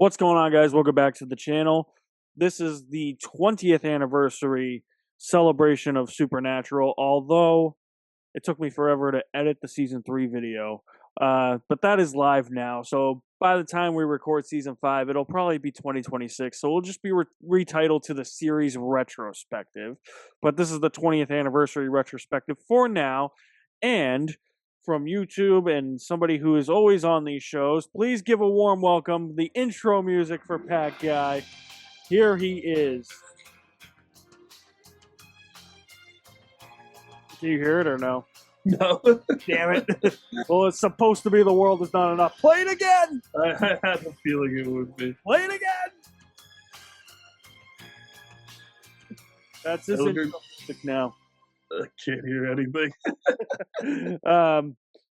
What's going on, guys? Welcome back to the channel. This is the 20th anniversary celebration of Supernatural, although it took me forever to edit the season 3 video. But that is live now, so by the time we record season 5, it'll probably be 2026. So we'll just be retitled to the series Retrospective. But this is the 20th anniversary retrospective for now, and from YouTube and somebody who is always on these shows, please give a warm welcome, the intro music for Pat Guy. Here he is. Do you hear it or no? No. Damn it. Well, it's supposed to be The World Is Not Enough. Play it again! I had a feeling it would be. Play it again! That's his intro music now. I can't hear anything.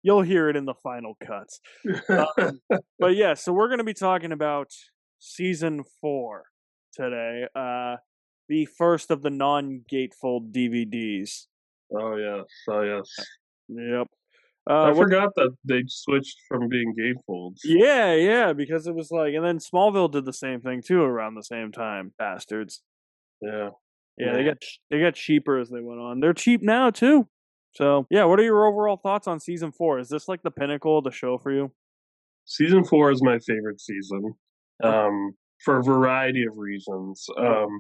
You'll hear it in the final cuts. But yeah, so we're going to be talking about season 4 today. The first of the non-gatefold DVDs. Oh yes. Yep. I forgot that they switched from being gatefolds. Yeah, because it was like, and then Smallville did the same thing too around the same time, bastards. Yeah. Yeah, they got cheaper as they went on. They're cheap now too. So yeah, what are your overall thoughts on season 4? Is this like the pinnacle of the show for you? Season 4 is my favorite season. For a variety of reasons,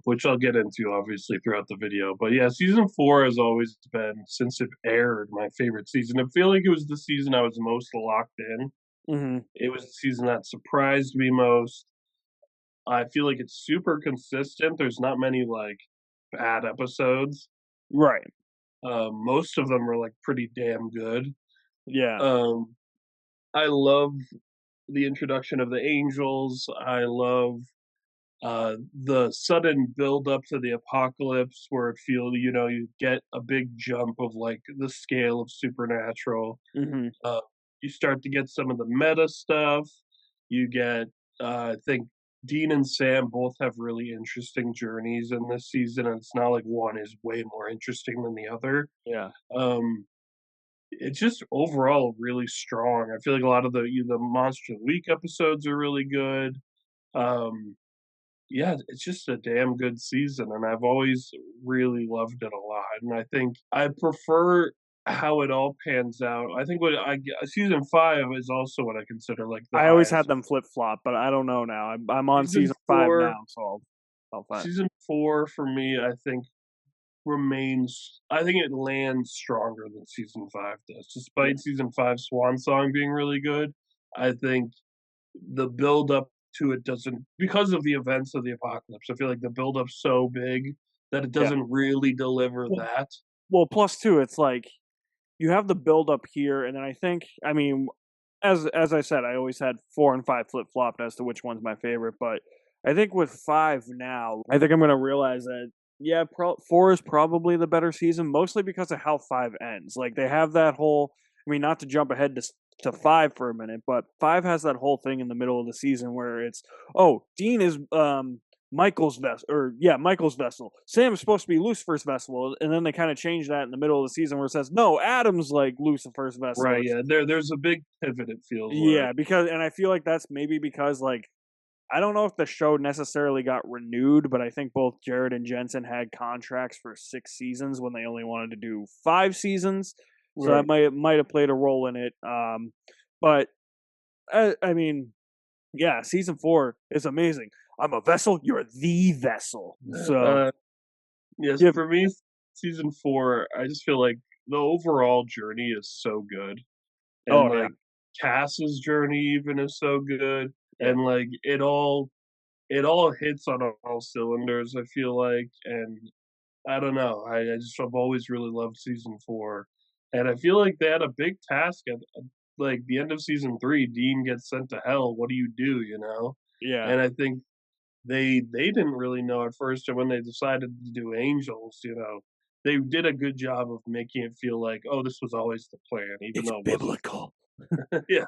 which I'll get into obviously throughout the video. But yeah, season 4 has always been, since it aired, my favorite season. I feel like it was the season I was most locked in. Mm-hmm. It was the season that surprised me most. I feel like it's super consistent. There's not many like bad episodes. Right. Most of them are like pretty damn good. Yeah. I love the introduction of the angels. I love the sudden build up to the apocalypse where it feels, you get a big jump of like the scale of Supernatural. Mm-hmm. You start to get some of the meta stuff. You get, I think Dean and Sam both have really interesting journeys in this season, and it's not like one is way more interesting than the other. Yeah. It's just overall really strong. I feel like a lot of the Monster of the Week episodes are really good. Yeah, it's just a damn good season, and I've always really loved it a lot. And I think I prefer how it all pans out. I think season 5 is also what I consider like the I always highest. had them flip flop, but I don't know now. I'm on season 5 4, now, so I'll find. Season 4 for me, I think remains. I think it lands stronger than season 5 does, despite season 5 Swan Song being really good. I think the build up to it doesn't, because of the events of the apocalypse. I feel like the build up's so big that it doesn't really deliver that. Well, plus two, it's like you have the build up here, and then I mean, as I said, I always had 4 and 5 flip flopped as to which one's my favorite, but I think with 5 now, I think I'm gonna realize that 4 is probably the better season, mostly because of how 5 ends. Like they have that whole. I mean, not to jump ahead to 5 for a minute, but 5 has that whole thing in the middle of the season where it's, oh, Dean is Michael's vessel. Sam is supposed to be Lucifer's vessel, and then they kind of change that in the middle of the season where it says, no, Adam's like Lucifer's vessel. Right, yeah. There's a big pivot, it feels like. Because, and I feel like that's maybe because, like, I don't know if the show necessarily got renewed, but I think both Jared and Jensen had contracts for 6 seasons when they only wanted to do 5 seasons. So that might have played a role in it. But I mean, yeah, season 4 is amazing. I'm a vessel. You're the vessel. So yes, for me, season 4, I just feel like the overall journey is so good, and Cass's journey even is so good, and like it all hits on all cylinders. I feel like, and I don't know. I've always really loved season 4. And I feel like they had a big task at like the end of season 3. Dean gets sent to hell. What do you do? Yeah. And I think they didn't really know at first, and when they decided to do Angels, they did a good job of making it feel like, oh, this was always the plan, even though it biblical. Yeah.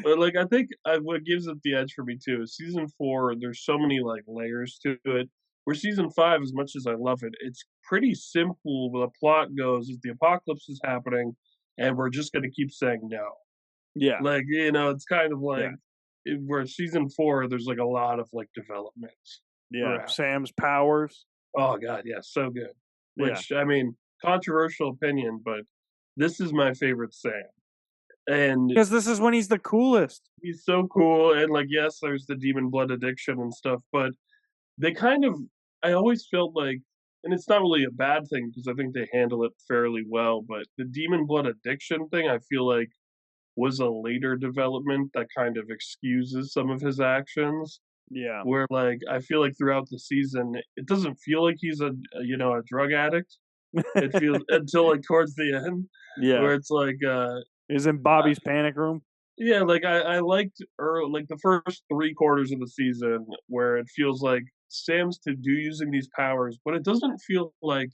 But like I think what gives it the edge for me too is season 4. There's so many like layers to it. Where season 5, as much as I love it, it's pretty simple. The plot goes is the apocalypse is happening, and we're just going to keep saying no. Yeah. Like, it's kind of like where season 4, there's, like, a lot of, like, development Yeah, around. Sam's powers. Oh god, yeah, so good. Yeah, Which, I mean, controversial opinion, but this is my favorite Sam, and because this is when he's the coolest. he's so cool, and, like, yes, there's the demon blood addiction and stuff, but they kind of I always felt like and it's not really a bad thing because I think they handle it fairly well, but the demon blood addiction thing, I feel like was a later development that kind of excuses some of his actions, Yeah. where, like, I feel like throughout the season, it doesn't feel like he's a drug addict. It feels until, like, towards the end, Yeah. where it's like, He's in I Bobby's panic room. yeah, like, I liked like, the first 3 quarters of the season where it feels like Sam's to do using these powers, but it doesn't feel like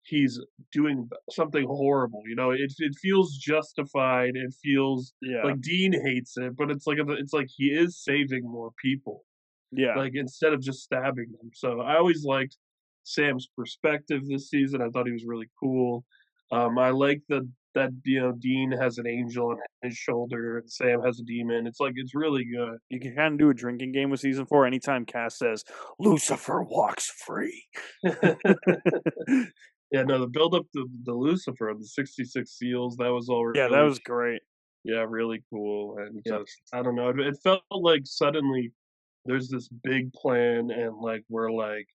he's doing something horrible, you know? It feels justified, it feels Yeah. like Dean hates it, but it's like he is saving more people, Yeah. like, instead of just stabbing them, so I always liked Sam's perspective this season, I thought he was really cool. I like that, Dean has an angel on his shoulder and Sam has a demon, it's like, it's really good. You can kinda do a drinking game with season 4 anytime Cass says, "Lucifer walks free." Yeah, no, the build up to the Lucifer, the 66 seals, that was all Yeah, that really was great. yeah, really cool, and Yeah. just I don't know, it felt like suddenly there's this big plan and, like, we're like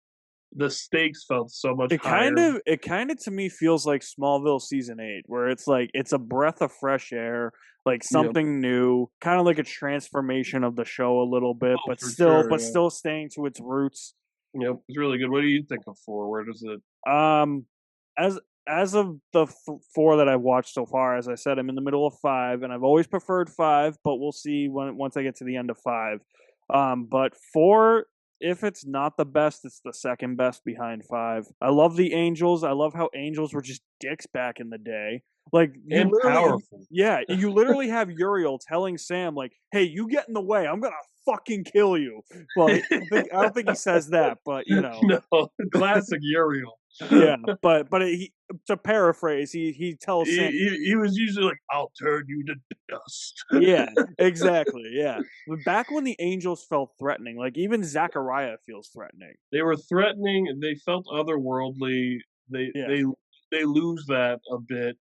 the stakes felt so much higher. It kinda to me feels like Smallville season 8, where it's like it's a breath of fresh air, like Yep. something new, kinda like a transformation of the show a little bit, Oh, for sure, but yeah. still staying to its roots. Yep, it's really good. What do you think of 4? Where does it Um, as as of the 4 that I've watched so far, as I said, I'm in the middle of 5, and I've always preferred 5, but we'll see when once I get to the end of 5. But 4, if it's not the best, it's the second best behind 5. I love the Angels. I love how Angels were just dicks back in the day. Like you and literally, powerful. yeah, you literally have Uriel telling Sam like, "Hey, you get in the way. I'm gonna fucking kill you." Well, I don't think he says that, but you know, No, classic Uriel. yeah, but he to paraphrase, he tells Sam He was usually like, "I'll turn you to dust." yeah, exactly, yeah. But back when the Angels felt threatening, like, even Zachariah feels threatening. They were threatening, they felt otherworldly, Yeah. they lose that a bit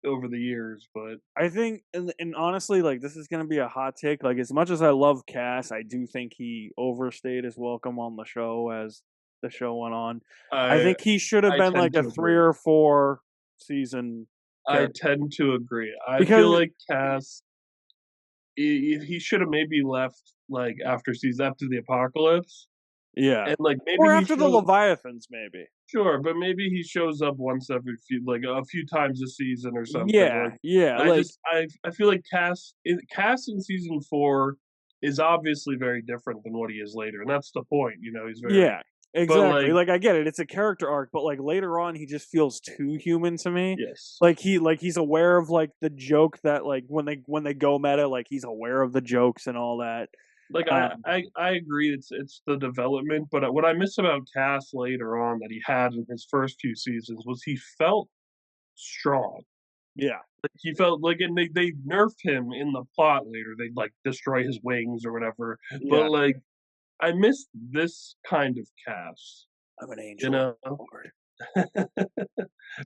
over the years, but I think and honestly, like, this is gonna be a hot take, like, as much as I love Cass, I do think he overstayed his welcome on the show as the show went on. I I think he should have I been, tend like, a to 3 agree. or 4 season I character. tend to agree. I feel Because like Cass, he should have maybe left, like, after the apocalypse, yeah. and, like, Or maybe he after the shows Leviathans, maybe. sure, but maybe he shows up once every few like, a few times a season or something, like, Yeah, yeah, like I feel like Cass in season 4 is obviously very different than what he is later, and that's the point, he's very yeah, but, exactly, like like, I get it, it's a character arc, but, like, later on, he just feels too human to me. yes. Like, he's aware of, like, the joke that, like, when they go meta, like, he's aware of the jokes and all that. Like, Um, I agree it's the development, but, what I miss about Cass later on that he had in his first few seasons was he felt strong. yeah, Like, he felt like and they nerfed him in the plot later, they'd, like, destroy his wings or whatever, but, yeah. like, I miss this kind of Cass, I'm an you angel of know? the Lord.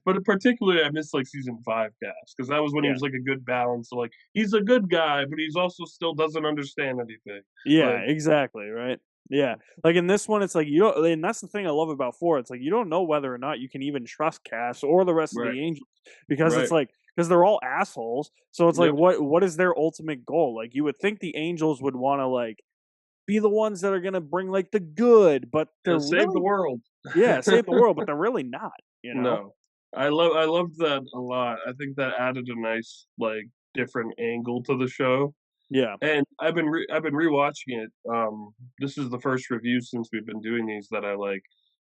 But particularly, I miss, like, season 5 Cass because that was when he Yeah. was, like, a good balance of, like, he's a good guy, but he's also still doesn't understand anything. Yeah, Like exactly, right? Yeah. Like, in this one, it's like, you don't and that's the thing I love about 4, it's like, you don't know whether or not you can even trust Cass or the rest of right, the Angels because it's right. like because 'cause they're all assholes, so it's like, Yep. what is their ultimate goal? Like, you would think the Angels would wanna, like, be the ones that are gonna bring, like, the good, but they're Save the really world. yeah, save the world, but they're really not, you know? No. I loved that a lot. I think that added a nice, like, different angle to the show, Yeah. and I've been rewatching it, this is the first review since we've been doing these that I, like,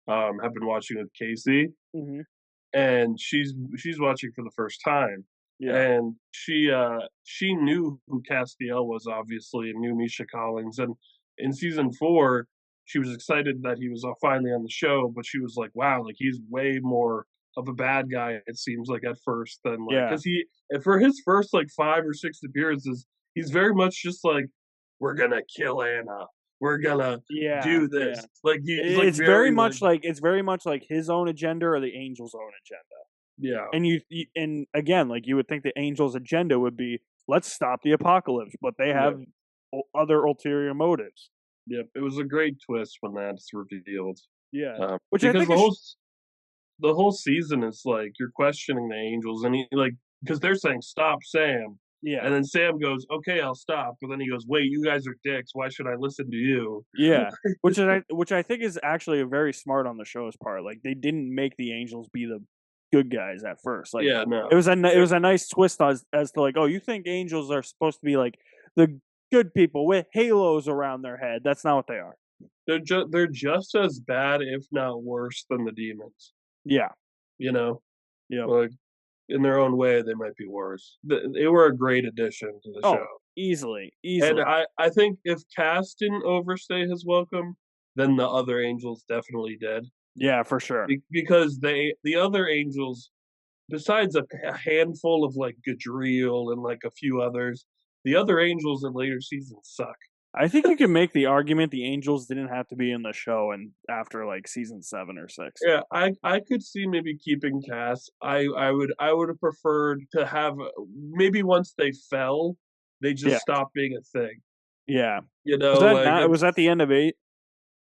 have been watching with Casey, Mhm. and she's watching for the first time, Yeah. and she knew who Castiel was, obviously, and knew Misha Collins, and in season 4, she was excited that he was, finally on the show, but she was like, "Wow, like, he's way more of a bad guy, it seems like, at first than, like" Yeah. 'cause he and for his first, like, 5 or 6 appearances, he's very much just, like we're gonna kill Anna. We're gonna Yeah, do yeah. this. Like he's like It's very very like much like it's very much like his own agenda or the Angels' own agenda. yeah, And and again, like you would think the Angels' agenda would be let's stop the apocalypse, but they yeah, have other ulterior motives. yep. It was a great twist when that's revealed. Yeah, which I Because think is the whole season is like you're questioning the Angels, and he like because they're saying stop Sam, yeah, and then Sam goes, "Okay, I'll stop," but then he goes, "Wait, you guys are dicks. Why should I listen to you?" yeah. Which I think is actually very smart on the show's part. Like they didn't make the Angels be the good guys at first. Like Yeah, no, it was a nice twist as to like, oh, you think Angels are supposed to be like the good people with halos around their head. That's not what they are. they're just as bad, if not worse, than the demons. Yeah. You know, Yep. like in their own way, they might be worse. They were a great addition to the show, Oh, easily, and easily. I think if Cass didn't overstay his welcome, then the other angels definitely did. Yeah, for sure. Because the other angels, besides a handful of like Gadriel and like a few others, the other angels in later seasons suck. I think you can make the argument the Angels didn't have to be in the show and after like season 7 or 6. Yeah, I could see maybe keeping Cass. I would have preferred to have maybe once they fell, they just Yeah, stopped being a thing. yeah. You know, like Was that the end of 8?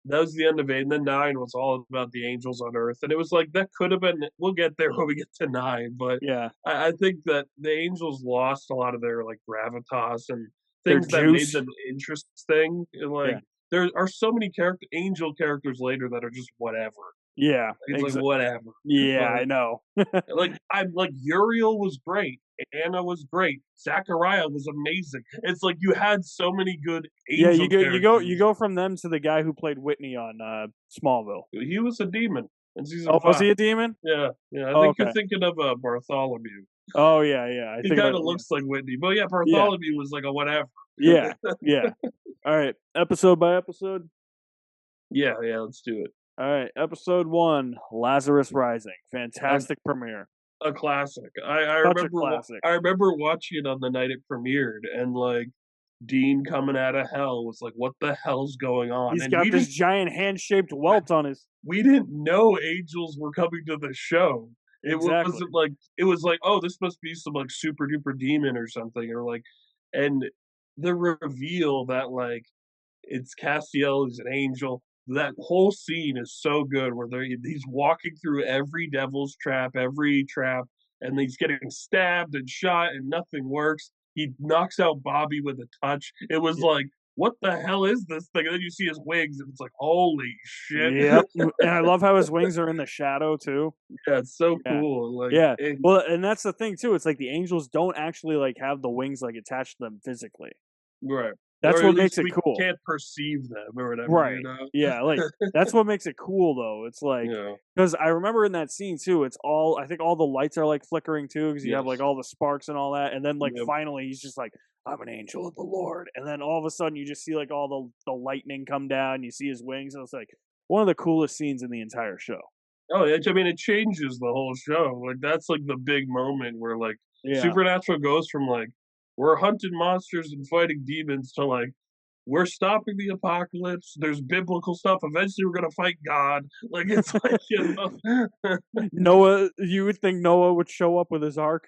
that was the end of 8, and then 9 was all about the angels on Earth, and it was like that could have been. We'll get there when we get to 9, but Yeah, I think that the angels lost a lot of their like gravitas and their things that made juice. them interesting. And like Yeah, there are so many angel characters later that are just whatever. yeah, It's like whatever. yeah. Like I know. I'm like Uriel was great. Anna was great. Zachariah was amazing. It's like you had so many good Yeah, angel you characters. go from them to the guy who played Whitney on Smallville. He was a demon in season Oh, was 5. he a demon? Yeah, yeah. I Oh, think you're okay. thinking of Bartholomew. Oh, yeah, yeah. I He think kind about of yeah, looks like Whitney, but yeah, yeah, Bartholomew was like a whatever. yeah, yeah. All right, episode by episode. Yeah, yeah. Let's do it. All right, episode 1, Lazarus Rising. A, Fantastic premiere. a classic. Such a classic. I remember watching it on the night it premiered, and like Dean coming out of hell was like, "What the hell's going on?" He's And got this giant hand-shaped welt on his we didn't know angels were coming to the show. It exactly. wasn't like it was like, oh, this must be some like super duper demon or something, or like, and the reveal that like it's Castiel, he's an angel. That whole scene is so good where he's walking through every devil's trap, every trap, and he's getting stabbed and shot, and nothing works. He knocks out Bobby with a touch. It was like, what the hell is this thing? And then you see his wings, and it's like, holy shit! Yep, and I love how his wings are in the shadow too. Yeah, it's so Yeah, cool. Like, yeah. Well, and that's the thing too. It's like the angels don't actually like have the wings like attached to them physically. right, That's or at what least makes it we cool. can't perceive them or whatever, you Right. know? Yeah, like, that's what makes it cool, though. It's like Yeah. because I remember in that scene too, it's all I think all the lights are, like, flickering too because you have, like, Yes. all the sparks and all that, and then, like, Yep. finally, he's just like, "I'm an angel of the Lord," and then all of a sudden, you just see, like, all the lightning come down, you see his wings, and it's, like, one of the coolest scenes in the entire show. Oh, I mean, it changes the whole show. Like, that's like the big moment where like Yeah. Supernatural goes from like we're hunting monsters and fighting demons to like we're stopping the apocalypse. There's biblical stuff. Eventually, we're gonna fight God. Like it's like Noah you would think Noah would show up with his ark.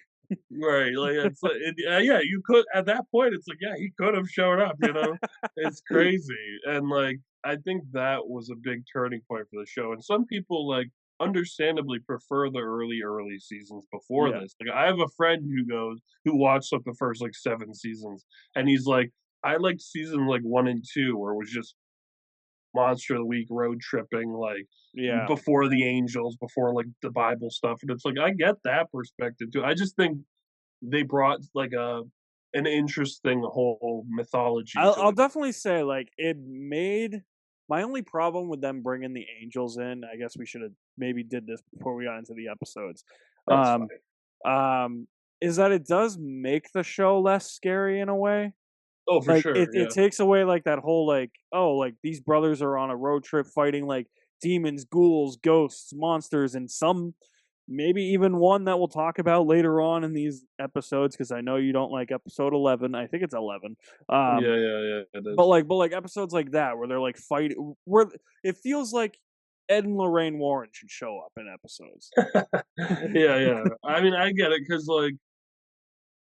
right. Like it's like yeah. You could at that point. It's like yeah, he could have showed up. You know, it's crazy. And like I think that was a big turning point for the show. And some people like understandably prefer the early seasons before Yeah. this. Like I have a friend who watched like the first like 7 seasons, and he's like, I liked season like 1 and 2 where it was just monster of the week road tripping like Yeah. before the angels, before like the Bible stuff. And it's like I get that perspective too. I just think they brought like a an interesting whole mythology to I'll it. definitely say, like, it made my only problem with them bringing the Angels in, I guess we should have maybe did this before we got into the episodes, That's um, fine. is that it does make the show less scary in a way. Oh, for Like, sure. it Yeah. takes away, like, that whole, like, oh, like, these brothers are on a road trip fighting, like, demons, ghouls, ghosts, monsters, and some maybe even one that we'll talk about later on in these episodes because I know you don't like episode 11. I think it's 11. Yeah, Um, yeah, yeah, it but is. like episodes like that where they're like fighting, where it feels like Ed and Lorraine Warren should show up in episodes. Yeah, yeah. I mean, I get it because like,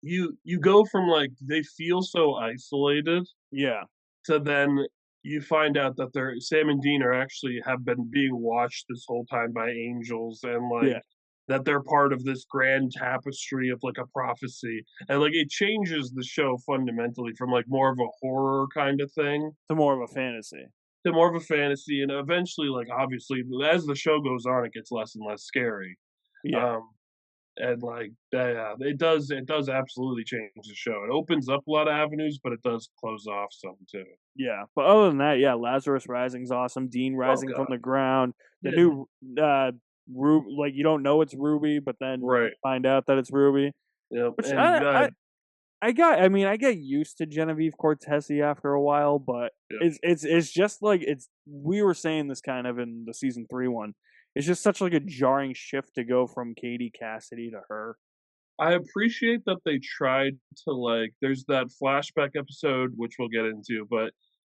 you go from, like, they feel so isolated Yeah, to then you find out that they're Sam and Dean are actually have been being watched this whole time by angels and, like, yeah, that they're part of this grand tapestry of, like, a prophecy, and, like, it changes the show fundamentally from, like, more of a horror kinda thing to more of a fantasy. to more of a fantasy, and eventually, like, obviously, as the show goes on, it gets less and less scary, Yeah, um, and, like, yeah, it does absolutely change the show. It opens up a lot of avenues, but it does close off some too. yeah. But other than that, yeah, Lazarus Rising's awesome. Dean Oh rising from god. the ground. The Yeah. new like you don't know it's Ruby, but then you Right. find out that it's Ruby. Yep, Which and I mean, I get used to Genevieve Cortesi after a while, but yeah. it's just like it's we were saying this kind of in the season 3 one. It's just such like a jarring shift to go from Katie Cassidy to her. I appreciate that they tried to, like there's that flashback episode, which we'll get into, but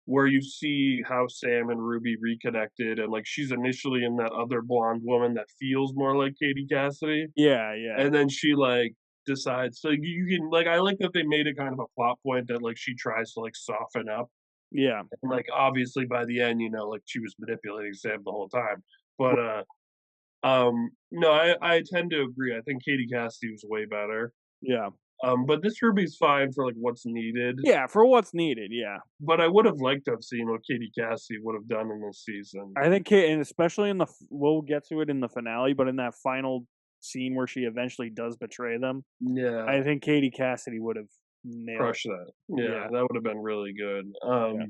where you see how Sam and Ruby reconnected and, like, she's initially in that other blonde woman that feels more like Katie Cassidy, Yeah, yeah. and then she, like, decides so you can like, I like that they made it kind of a plot point that, like, she tries to, like, soften up, Yeah. and, like, obviously, by the end, like, she was manipulating Sam the whole time, but, no, I tend to agree, I think Katie Cassidy was way better. Yeah. But this Ruby's fine for, like, what's needed, Yeah, for what's needed, yeah. but I would have liked to have seen what Katie Cassidy would have done in this season. I think and especially in the we'll get to it in the finale, but in that final scene where she eventually does betray them, Yeah, I think Katie Cassidy would have nailed crush that. it. Yeah, Yeah, that would have been really good. yeah.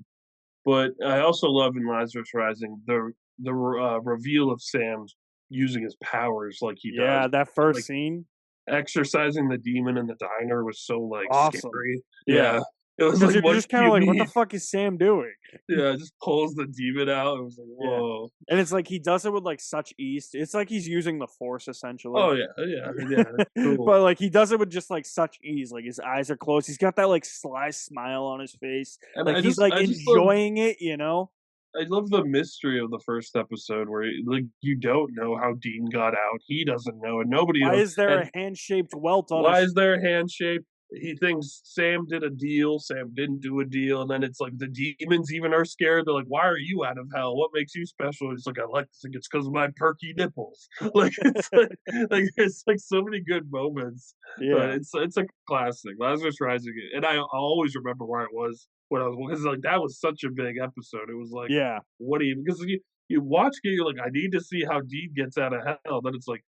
But I also love in Lazarus Rising the reveal of Sam using his powers like he does, Yeah, that first like, scene, exorcising the demon in the diner was so, like, awesome. scary. Yeah, Yeah. It was because like, you're "What just do kinda you like, "What the mean?" fuck is Sam doing?" Yeah, just pulls the demon out, it was like, Yeah, "Whoa." and it's like he does it with, like, such ease. It's like he's using the Force essentially. Oh, yeah, yeah, yeah, it's cool. But, like, he does it with just, like, such ease, like, his eyes are closed, he's got that, like, sly smile on his face, And like, I he's, just like, I just love enjoying it, you know? I love the mystery of the first episode where, like, you don't know how Dean got out, he doesn't know, and nobody Why knows, is there and a hand-shaped welt on why his is there a handshake? He thinks Sam did a deal, Sam didn't do a deal, and then it's like the demons even are scared, they're like, "Why are you out of hell? What makes you special?" He's like, "I like to think it's because of my perky nipples." Like, it's like, there's, like, so many good moments, but Yeah, it's a classic, Lazarus Rising, and I'll always remember where I was when I was because, like, that was such a big episode, it was like, yeah. what do you because you watch it, you're like, "I need to see how Dean gets out of hell," then it's like,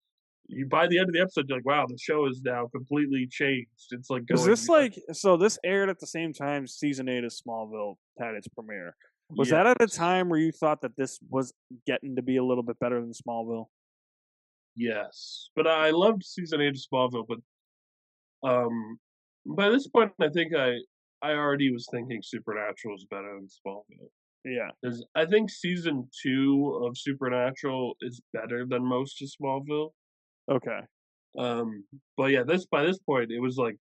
you by the end of the episode, you're like, "Wow, the show is now completely changed." It's like Is going this like so this aired at the same time season 8 of Smallville had its premiere. Was that at a yes, time where you thought that this was getting to be a little bit better than Smallville? yes, but I loved season 8 of Smallville, but, um, by this point, I think I already was thinking Supernatural is better than Smallville. Yeah. 'Cause I think season 2 of Supernatural is better than most of Smallville, Okay. but yeah, this by this point, it was like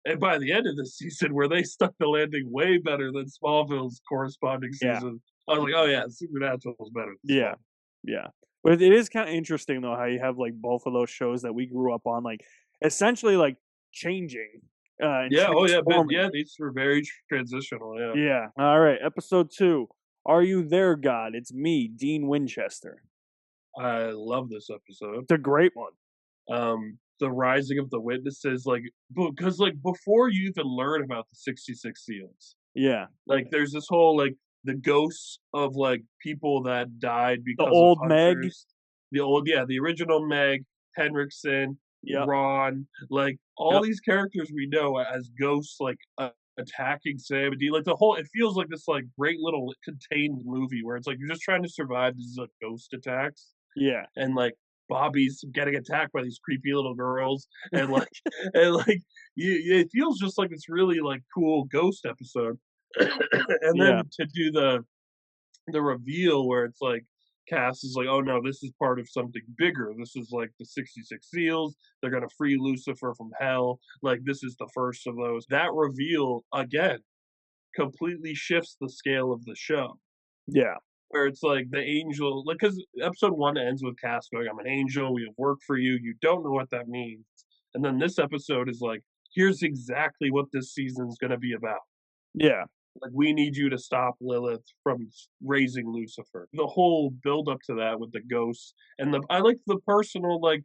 and by the end of the season where they stuck the landing way better than Smallville's corresponding Yeah. season, I was like, "Oh, yeah, Supernatural is better than Yeah. Smallville." Yeah. But it is kinda interesting though how you have, like, both of those shows that we grew up on, like, essentially, like, changing, and Yeah, oh, yeah, but transforming. yeah, these were very transitional, yeah. Yeah. Alright, episode 2. Are You There, God? It's me, Dean Winchester. I love this episode. It's a great one. The rising of the witnesses, like, because, like, before you even learn about the 66 Seals, Yeah. like, there's this whole, like, the ghosts of, like, people that died The because of old Meg. hunters. The original Meg, Henriksen, Yep. Ron, like, all Yep. these characters we know as ghosts, like, attacking Sam and Dean, like, the whole it feels like this, like, great little contained movie where it's like you're just trying to survive these, like, ghost attacks Yeah. and like Bobby's getting attacked by these creepy little girls, and like and like it feels just like this really like cool ghost episode. And Yeah. then to do the reveal where it's like Cass is like, "Oh no, this is part of something bigger. This is like the 66 Seals. They're gonna free Lucifer from hell. Like this is the first of those." That reveal again completely shifts the scale of the show. Yeah. Where it's like the angel, like because episode one ends with Cass going, "I'm an angel. We have work for you. You don't know what that means." And then this episode is like, "Here's exactly what this season's gonna be about. Yeah. Like, we need you to stop Lilith from raising Lucifer." The whole build up to that with the ghosts and I like the personal, like,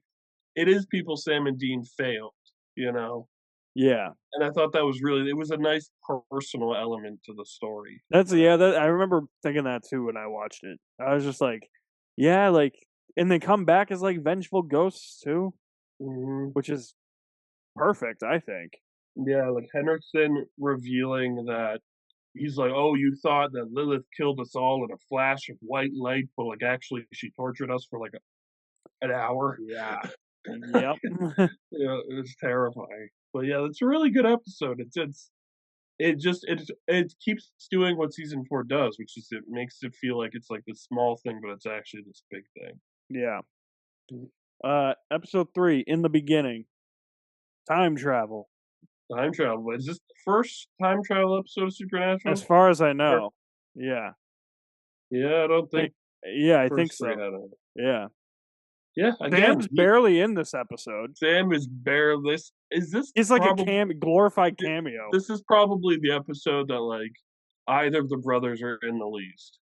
it is people Sam and Dean failed, you know? Yeah. And I thought that was really, it was a nice personal element to the story. That's yeah, that I remember thinking that too when I watched it. I was just like, yeah, like and they come back as like vengeful ghosts too, Mhm. which is perfect, I think. Yeah, like Henriksen revealing that he's like, "Oh, you thought that Lilith killed us all in a flash of white light, but like actually she tortured us for like an hour." Yeah. Yep. Yeah, it was terrifying. But yeah, it's a really good episode. It keeps doing what season 4 does, which is it makes it feel like it's like this small thing, but it's actually this big thing. Yeah. Episode 3, In the Beginning, time travel. Time travel. Is this the first time travel episode of As Supernatural? far as I Or know. Yeah. yeah, I don't Think think yeah, I think first 3 so. had it. Yeah. Yeah, again, Sam's barely in this episode. Sam is barely this is this He's like a probably glorified cameo. this is probably the episode that, like, either of the brothers are in the least.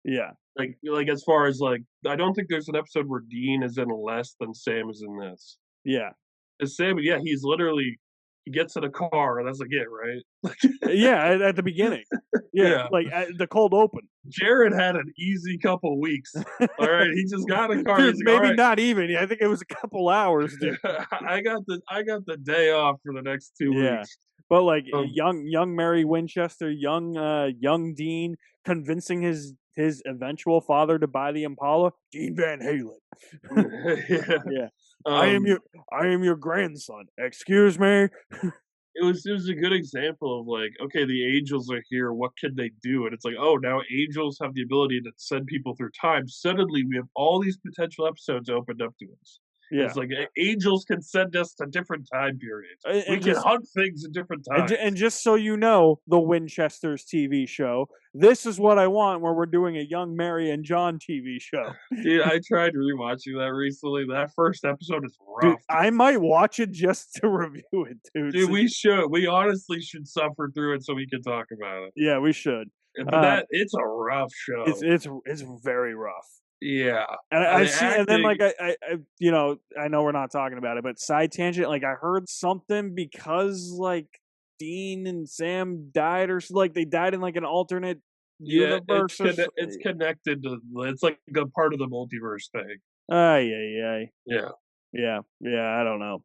Yeah. Like, as far as, like, I don't think there's an episode where Dean is in less than Sam is in this. Yeah. 'Cause Sam, yeah, he's literally he gets in a car, and that's, like, it, right? Yeah, at the beginning. Yeah, Yeah. like, at the cold open. Jared had an easy couple weeks. Alright, he just got in a car, Dude, he's like, maybe "Alright, not even. Yeah, I think it was a couple hours, dude. I got the day off for the next 2 Yeah. weeks." But, like, Um, young Mary Winchester, young Dean convincing his eventual father to buy the Impala, Dean Van Halen. yeah. Yeah. "I am Um your I am your grandson. Excuse me?" it was a good example of like, okay, the angels are here. What can they do? And it's like, oh, now angels have the ability to send people through time. Suddenly, we have all these potential episodes opened up to us. And Yeah. it's like angels can send us to different time periods. We And can just hunt things at different and times. just so you know, the Winchesters TV show, this is what I want where we're doing a young Mary and John TV show. Dude, I tried rewatching that recently. That first episode is Dude, rough. I might watch it just to review it, dude. Dude, we should. We honestly should suffer through it so we can talk about it. Yeah, we should. But Uh, it's a rough it's show. it's it's very rough. Yeah. And I The see, and then acting, like I know we're not talking about it, but side tangent, like I heard something because like Dean and Sam died, or like they died in like an alternate yeah, universe, or it's connected to, it's like a part of the multiverse thing. ay ay ay. Yeah. Yeah, I don't know.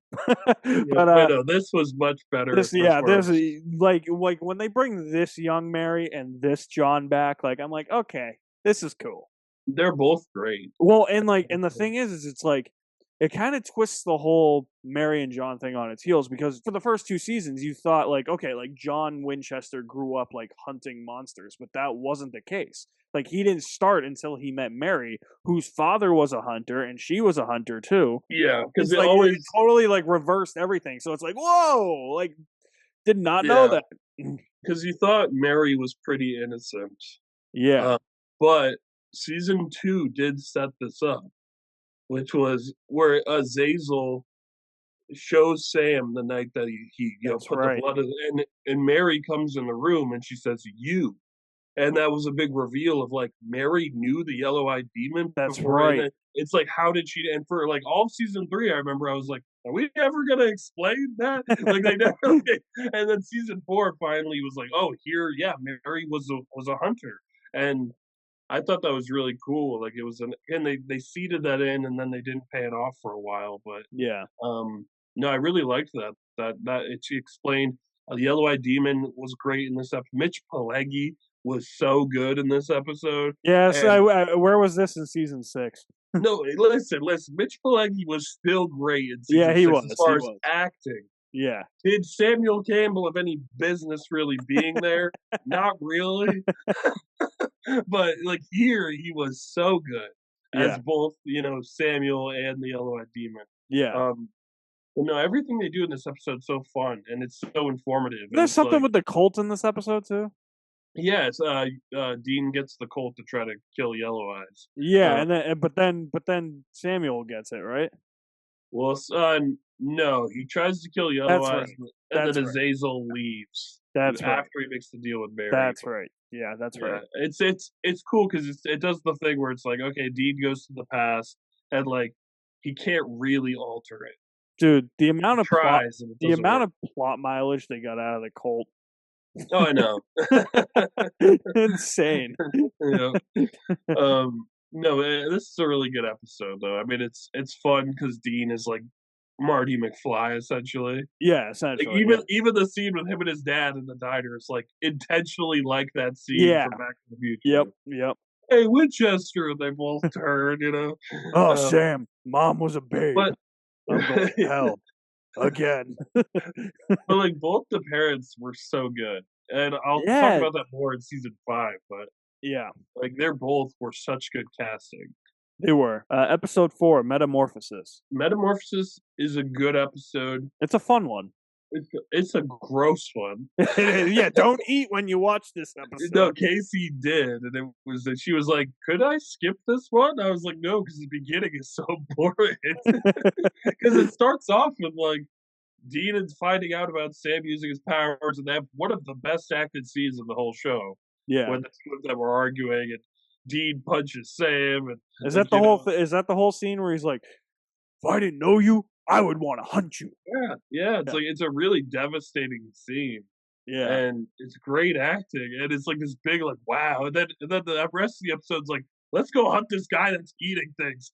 Yeah, But, but no, this was much better this as yeah, far this as like when they bring this young Mary and this John back, like, I'm like, "Okay, this is cool." they're both great. Well, and the thing is it's like, it kinda twists the whole Mary and John thing on its heels because for the first 2 seasons, you thought, like, okay, like, John Winchester grew up, like, hunting monsters, but that wasn't the case. Like, he didn't start until he met Mary, whose father was a hunter, and she was a hunter too. Yeah, because It's it like, it always totally, like, reversed everything, so it's like, "Whoa!" Like, did not know yeah, that. because you thought Mary was pretty innocent, Yeah, uh, but season 2 did set this up, which was where, Azazel shows Sam the night that he that's put the right. blood in, and Mary comes in the room and she says, "You." And that was a big reveal of, like, Mary knew the yellow-eyed demon That's before, and right. then it's like, how did she, and for, like, all of season 3, I remember I was like, "Are we ever gonna explain that?" Like, they never like, and then season 4 finally was like, "Oh, here, yeah, Mary was a hunter." And I thought that was really cool, like, it was an, and they seeded that in, and then they didn't pay it off for a while, but, Yeah. no, I really liked that she explained, the yellow-eyed demon was great in this Mitch Pileggi was so good in this episode, Yes, and where was this in season 6? no, listen, Mitch Pileggi was still great in Yeah, season 6 as he far as was. acting. Yeah. Did Samuel Campbell have any business really being there? Not really, but, like, here, he was so good. Yeah. as both, Samuel and the Yellow Eyed Demon. Yeah. Um, but no, everything they do in this episode's so fun and it's so informative, and There's it's something like, with the cult in this episode too? yeah, Dean gets the Colt to try to kill Yellow Eyes. Yeah, Uh, but then Samuel gets it, right? well, no, he tries to kill Yellow That's Eyes, right. and then That's right. Azazel leaves That's right. after he makes the deal with Mary. That's right. Yeah, that's Yeah, right. it's cool because it does the thing where it's like, okay, Dean goes to the past and, like, he can't really alter it. Dude, He tries and it the doesn't amount work. of plot mileage they got out of the cult. Oh, I know. Insane. Yeah. No, this is a really good episode, though. I mean, it's fun because Dean is, like, Marty McFly, essentially. Yeah, Like, essentially, yeah. even the scene with him and his dad in the diner is, like, intentionally like that scene Yeah. from Back to the Yep, Future. yep. "Hey, Winchester," and they both turn. "Oh, Um, Sam, mom was a babe. but I'm going to hell again." but, like, both the parents were so good, and I'll talk Yeah, about that more in season 5, but, yeah, like, they're both were such good casting. they were. Episode 4, Metamorphosis. Metamorphosis is a good episode. It's a fun one. It's a gross one. Yeah, don't eat when you watch this No, episode. Casey did, and it was that she was like, "Could I skip this one?" I was like, "No, because the beginning is so boring." Because it starts off with, like, Dean is finding out about Sam using his powers, and they have one of the best acted scenes in the whole show, Yeah. when the two of them are arguing, and Dean punches Sam, and, Is like, that the whole is that the whole scene where he's like, "If I didn't know you, I would wanna hunt you." yeah, it's Yeah. like it's a really devastating scene. Yeah. And it's great acting, and it's like this big, like, wow, and then the rest of the episode's like, "Let's go hunt this guy that's eating things."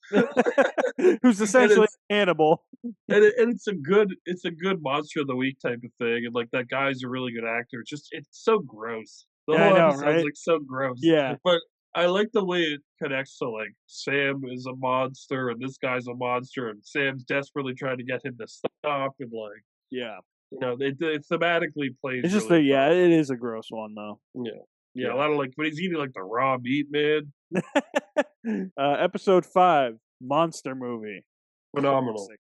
Who's And essentially it's cannibal. and it's a good monster of the week type of thing, and, like, that guy's a really good actor. It's so gross. The Yeah, I whole know, episode's, right? like, so gross, Yeah. but I like the way it connects to, like, Sam is a monster, and this guy's a monster, and Sam's desperately trying to get him to stop, and, like, Yeah. it thematically plays It's just really that yeah, well. it is a gross one though. Yeah. Yeah, a Yeah. lot of, like, when he's eating, like, the raw meat, man, Episode 5, Monster Movie. phenomenal. Classic.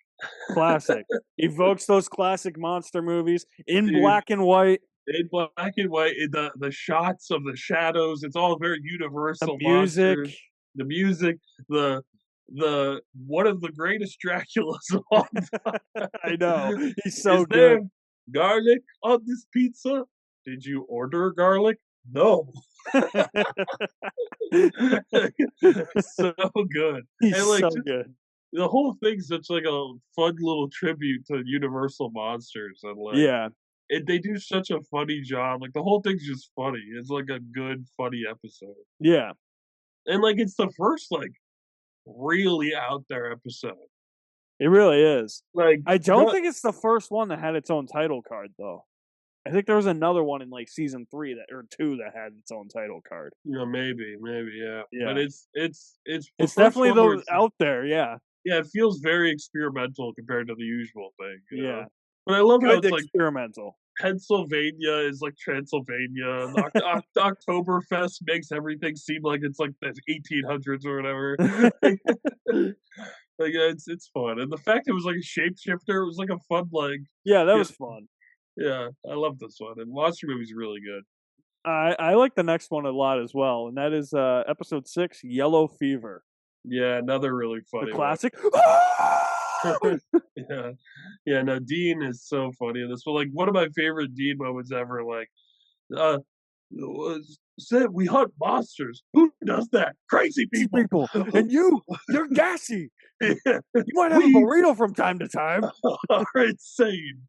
Classic. Evokes those classic monster movies in Dude, black and white. in black and white, the shots of the shadows, it's all very The universal music. monsters. The music, the one of the greatest Draculas of all I know. time. He's Is so there good. garlic on this pizza? Did you order garlic? No. So good. He's And, like, so just good. the whole thing's such, like, a fun little tribute to Universal monsters, and, like, Yeah. they do such a funny job, like, the whole thing's just funny, it's, like, a good, funny episode, Yeah. and, like, it's the first, like, really out there episode, It really is. like, I don't not think it's the first one that had its own title card though. I think there was another one in like season 3 that or 2 that had its own title card. maybe, yeah, but Yeah. it's the It's first definitely one where those it's like, out there, yeah. yeah, it feels very experimental compared to the usual thing? Yeah. But I love how Good it's, like, experimental. Pennsylvania is like Transylvania, and Oktoberfest makes everything seem like it's like the 1800s or whatever. Like, yeah, it's fun, and the fact it was like a shapeshifter, it was like a fun, like, Yeah, that yeah, was fun. yeah, I love this one, and monster movie's really good. I like the next one a lot as well, and that is episode 6, Yellow Fever. Yeah, another really The funny one. classic. Yeah, yeah, no, Dean is so funny in this, but, like, one of my favorite Dean moments ever, like, uh, was said, "We hunt monsters. Who does that? Crazy These people." people. And you're gassy. Yeah, You might have a we burrito from time to time. are insane.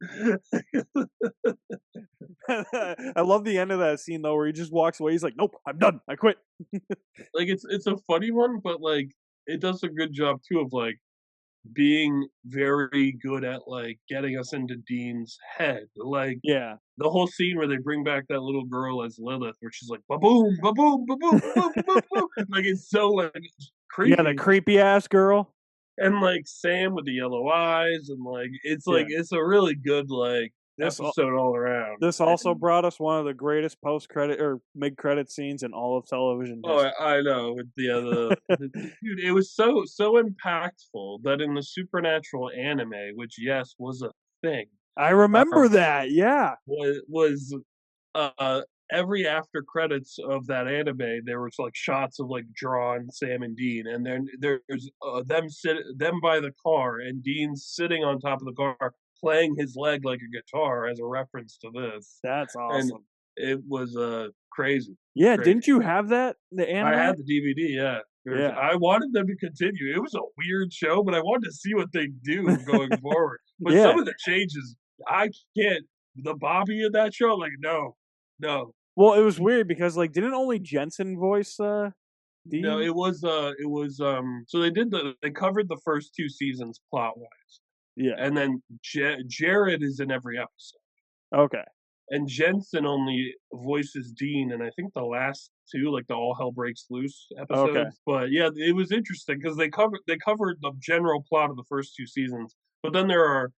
I love the end of that scene though, where he just walks away. He's like, "Nope, I'm done. I quit." Like, it's a funny one, but, like, it does a good job too of, like, being very good at, like, getting us into Dean's head. Like, Yeah. the whole scene where they bring back that little girl as Lilith, where she's like, "Ba-boom, ba-boom, ba-boom, ba-boom, ba-boom," like, it's so, like, Yeah, the creepy. creepy ass girl. And, like, Sam with the yellow eyes, and, like, it's Yeah. like it's a really good, like, This episode all around. this also brought us one of the greatest post-credit or mid-credit scenes in all of television Oh, history. I know with the dude, it was so impactful that in the supernatural anime, which, yes, was a thing, I um, remember that, yeah. was every after credits of that anime, there was like shots of like drawn Sam and Dean, and then there's them by the car, and Dean's sitting on top of the car playing his leg like a guitar as a reference to this, That's and awesome. it was crazy, Yeah, crazy. didn't you have that, the I anime? had the DVD, yeah. Yeah. I wanted them to continue. It was a weird show, but I wanted to see what they do going forward. But Yeah. some of the changes, I can't. The Bobby in that show, like, no, no, Well, it was weird because, like, didn't only Jensen voice, no. Dean? So they covered the first 2 seasons plot wise, Yeah. and then Jared is in every episode. Okay. And Jensen only voices Dean, and I think the last 2, like the All Hell Breaks Loose Okay. episodes. But yeah, it was interesting because they covered the general plot of the first 2 seasons, but then there are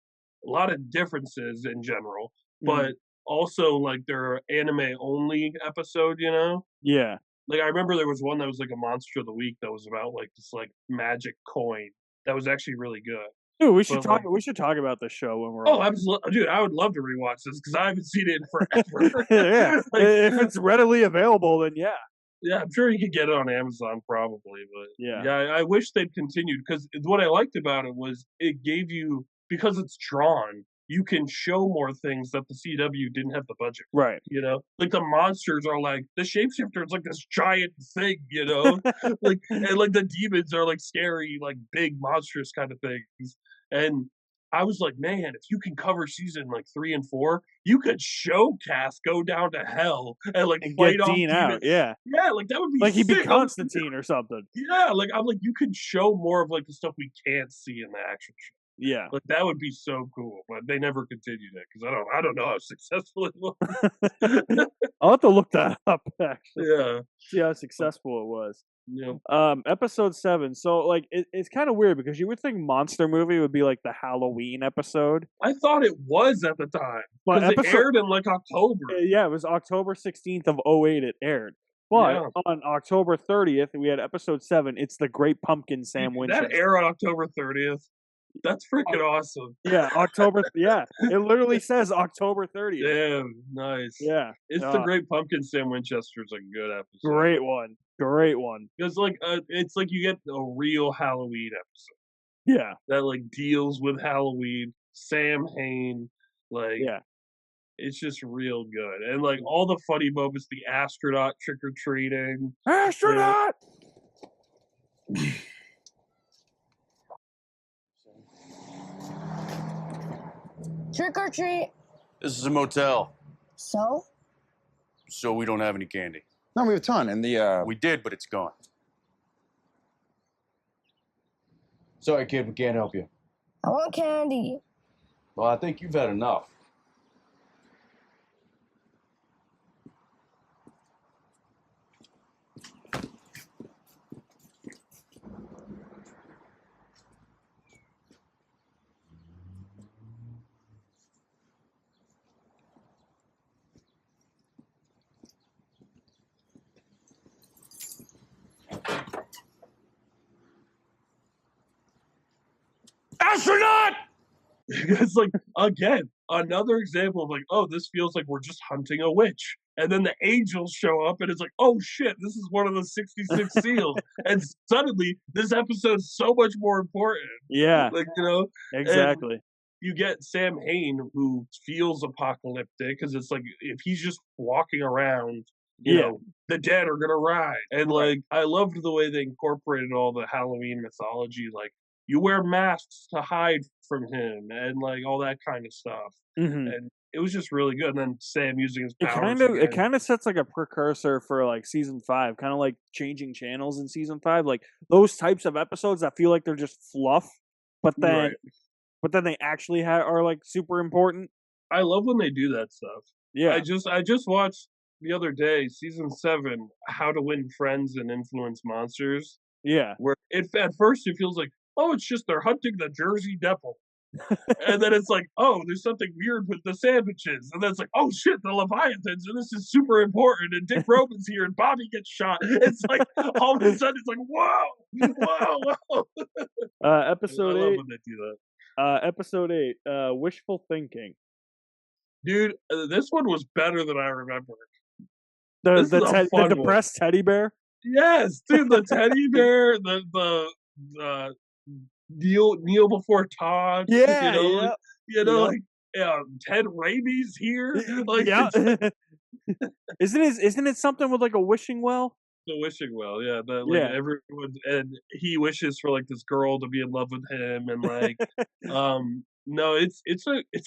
a lot of differences in general. Mhm. But also, like, there are anime only episode, you know? Yeah. Like, I remember there was one that was like a monster of the week that was about like this like magic coin that was actually really good. Dude, But like, we should talk about this show when we're oh, all absolutely, dude, I would love to rewatch this because I haven't seen it in forever. Yeah. Like, If it's readily available, then yeah. yeah, I'm sure you could get it on Amazon probably, but Yeah. yeah, I wish they'd continued because what I liked about it was it gave you, because it's drawn, you can show more things that the CW didn't have the budget for. Right. You know, like the monsters are like the shapeshifter is like this giant thing, you know, like, and like the demons are like scary, like big monstrous kind of things. And I was like, man, if you can cover season like 3 and 4, you could show Cass go down to hell and like And fight get off Dean out, demons. yeah. Yeah, like that would be Like he'd be sick. Constantine or something. Yeah, like I'm like you could show more of like the stuff we can't see in the action show. Yeah. Like that would be so cool, but they never continued it because I don't know how successful it was. I'll have to look that up, actually, Yeah, see how successful it was. yeah. Episode 7, so, like, it's kinda weird because you would think Monster Movie would be, like, the Halloween episode, I thought it was at the time but because it episode aired in like October. yeah, it was October 16th of '08 it aired, but Yeah, on October 30th, we had episode 7, it's The Great Pumpkin, dude, Sam that Winchester. air on October 30th. That's freaking awesome. Yeah, it literally says October 30th. Damn, nice. Yeah, It's the Great Pumpkin. Sam Winchester's a good episode. great one. Because like it's like you get a real Halloween episode Yeah, that like deals with Halloween. Sam Hain, like yeah. it's just real good, and like all the funny moments, the astronaut trick or treating. Astronaut! Trick or treat. This is a motel, So? so we don't have any candy. No, we have a ton, and We did, but it's gone. Sorry, kid, we can't help you. I want candy. Well, I think you've had enough. Astronaut! It's like again another example of like, oh, this feels like we're just hunting a witch, and then the angels show up, and it's like, oh shit, this is one of the 66 seals, and suddenly this episode's so much more important. Yeah, Like, you know, and exactly. you get Sam Hain who feels apocalyptic because it's like if he's just walking around, you Yeah, know, the dead are gonna rise. And right. like I loved the way they incorporated all the Halloween mythology, like you wear masks to hide from him and like all that kind of stuff. Mhm. And it was just really good. And then Sam using his It powers kind of it again. kind of sets like a precursor for like season 5, kind of like changing channels in season 5, like those types of episodes that feel like they're just fluff, but then Right. they actually are like super important. I love when they do that stuff. Yeah, I just watched the other day season 7, How to Win Friends and Influence Monsters. yeah, Where it at first it feels like, oh, it's just they're hunting the Jersey Devil. And then it's like, oh, there's something weird with the sandwiches. And then it's like, oh shit, the Leviathans, and this is super important. And Dick Roman's here, and Bobby gets shot. It's like all of a sudden, it's like, whoa, whoa, whoa. I Episode love 8. when they do that. Episode 8. Wishful thinking. Dude, this one was better than I remember. The This is a the fun one. depressed teddy bear. Yes, dude, the teddy bear, the kneel before Todd. Yeah, Like Ted Raimi's here. Like yeah. it's Isn't it something with like a wishing well? the wishing well, yeah. That like Yeah. everyone and he wishes for like this girl to be in love with him and like no, it's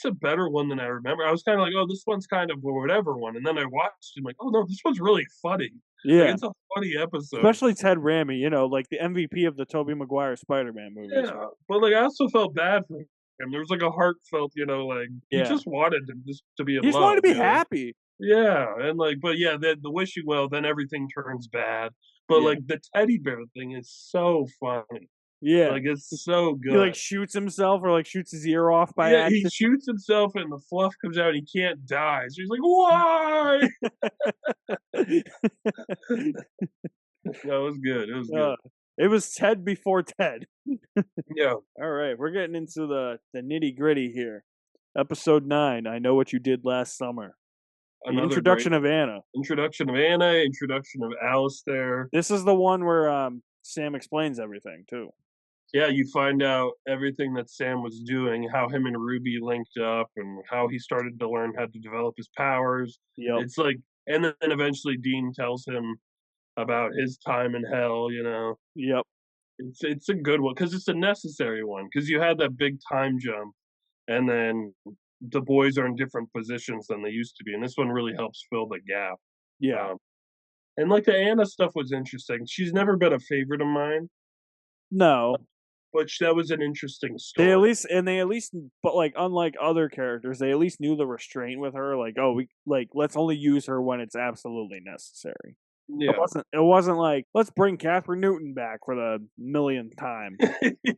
a better one than I remember. I was kind of like, oh, this one's kind of a whatever one, and then I watched it, like, oh no, this one's really funny. Like, Yeah. it's a funny episode. Especially Ted Raimi, like the MVP of the Tobey Maguire Spider-Man movies. Yeah, but like I also felt bad for him. There was like a heartfelt, like he Yeah. just wanted him just to be in He just love. wanted to be happy. Yeah, and like, but yeah, the wishing well, then everything turns bad. But Yeah. like the teddy bear thing is so funny. Yeah. Like it's so good. He like shoots himself or like shoots his ear off by yeah, accident. he shoots himself and the fluff comes out. And he can't die, so he's like, "Why?" That was good. It was good. It was Ted before Ted. Yeah, All right, we're getting into the nitty gritty here. Episode 9. I know what you did last summer. The another introduction great of Anna. introduction of Anna, introduction of Alistair. This is the one where Sam explains everything too. Yeah, you find out everything that Sam was doing, how him and Ruby linked up, and how he started to learn how to develop his powers. Yep. It's like, and then eventually Dean tells him about his time in hell. Yep. It's a good one because it's a necessary one because you had that big time jump, and then the boys are in different positions than they used to be, and this one really helps fill the gap. Yeah. And like the Anna stuff was interesting. She's never been a favorite of mine, No. but that was an interesting story. They at least, but like unlike other characters, they at least knew the restraint with her. Like, oh, let's only use her when it's absolutely necessary. Yeah. It wasn't like let's bring Catherine Newton back for the millionth time.